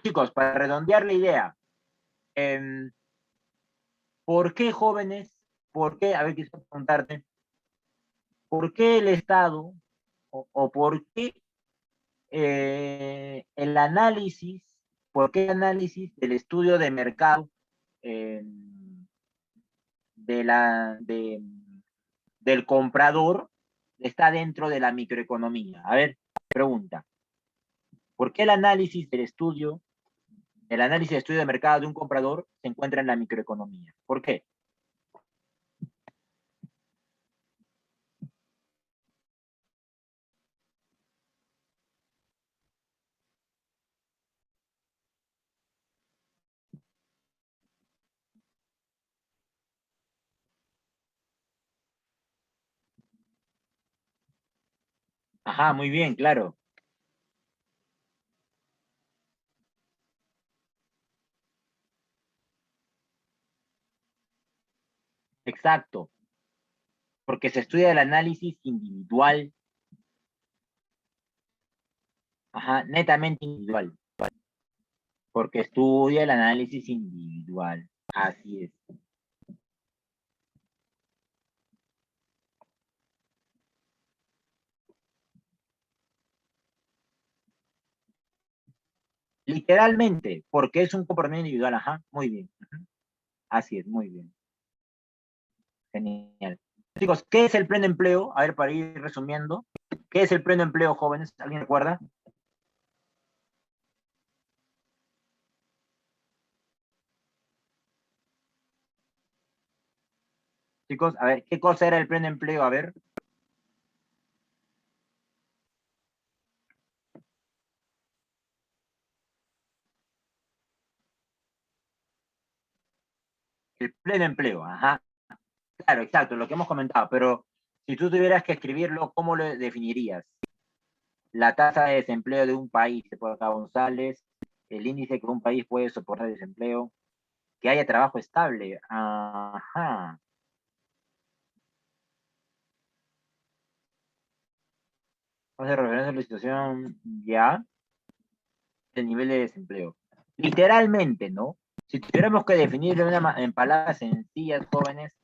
chicos, para redondear la idea, eh, ¿por qué jóvenes? ¿Por qué? A ver, quisiera preguntarte, ¿por qué el Estado o por qué el análisis, por qué el análisis del estudio de mercado eh, de del comprador está dentro de la microeconomía? A ver, pregunta, ¿por qué el análisis el análisis de estudio de mercado de un comprador se encuentra en la microeconomía? ¿Por qué? Ajá, muy bien, claro. Exacto. Porque se estudia el análisis individual. Ajá, netamente individual. Porque estudia el análisis individual. Así es. Literalmente, porque es un comportamiento individual. Ajá, muy bien. Así es, muy bien. Genial. Chicos, ¿qué es el pleno empleo? A ver, para ir resumiendo. ¿Qué es el pleno empleo, jóvenes? ¿Alguien recuerda? Chicos, a ver, ¿qué cosa era el pleno empleo? A ver. El pleno empleo, ajá. Claro, exacto, lo que hemos comentado, pero si tú tuvieras que escribirlo, ¿cómo lo definirías? La tasa de desempleo de un país, se puede acá González, el índice que un país puede soportar desempleo, que haya trabajo estable. Ajá. Hace referencia a la situación ya del nivel de desempleo. Literalmente, ¿no? Si tuviéramos que definirlo en palabras sencillas, jóvenes,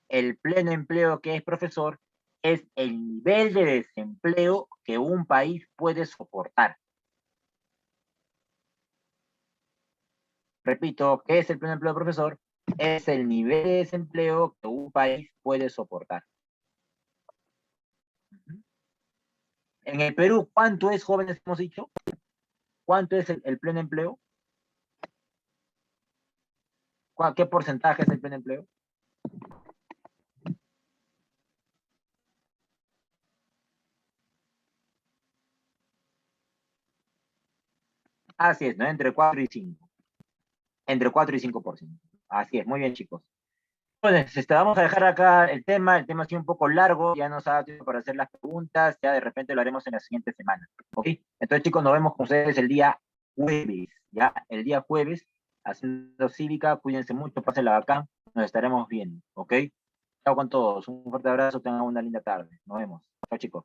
el pleno empleo que es profesor es el nivel de desempleo que un país puede soportar. Repito, ¿qué es el pleno empleo profesor? Es el nivel de desempleo que un país puede soportar. En el Perú, ¿cuánto es, jóvenes, hemos dicho? ¿Cuánto es el pleno empleo? ¿Qué porcentaje es el pleno empleo? Así es, ¿no? Entre 4 y 5. Entre 4 y 5%. Así es, muy bien, chicos. Bueno, vamos a dejar acá el tema ha sido un poco largo, ya nos ha dado tiempo para hacer las preguntas, ya de repente lo haremos en la siguiente semana, ¿ok? Entonces, chicos, nos vemos con ustedes el día jueves, ya, el día jueves, haciendo cívica, cuídense mucho, pásenla acá, nos estaremos viendo, ¿ok? Chao con todos, un fuerte abrazo, tengan una linda tarde, nos vemos, chao chicos.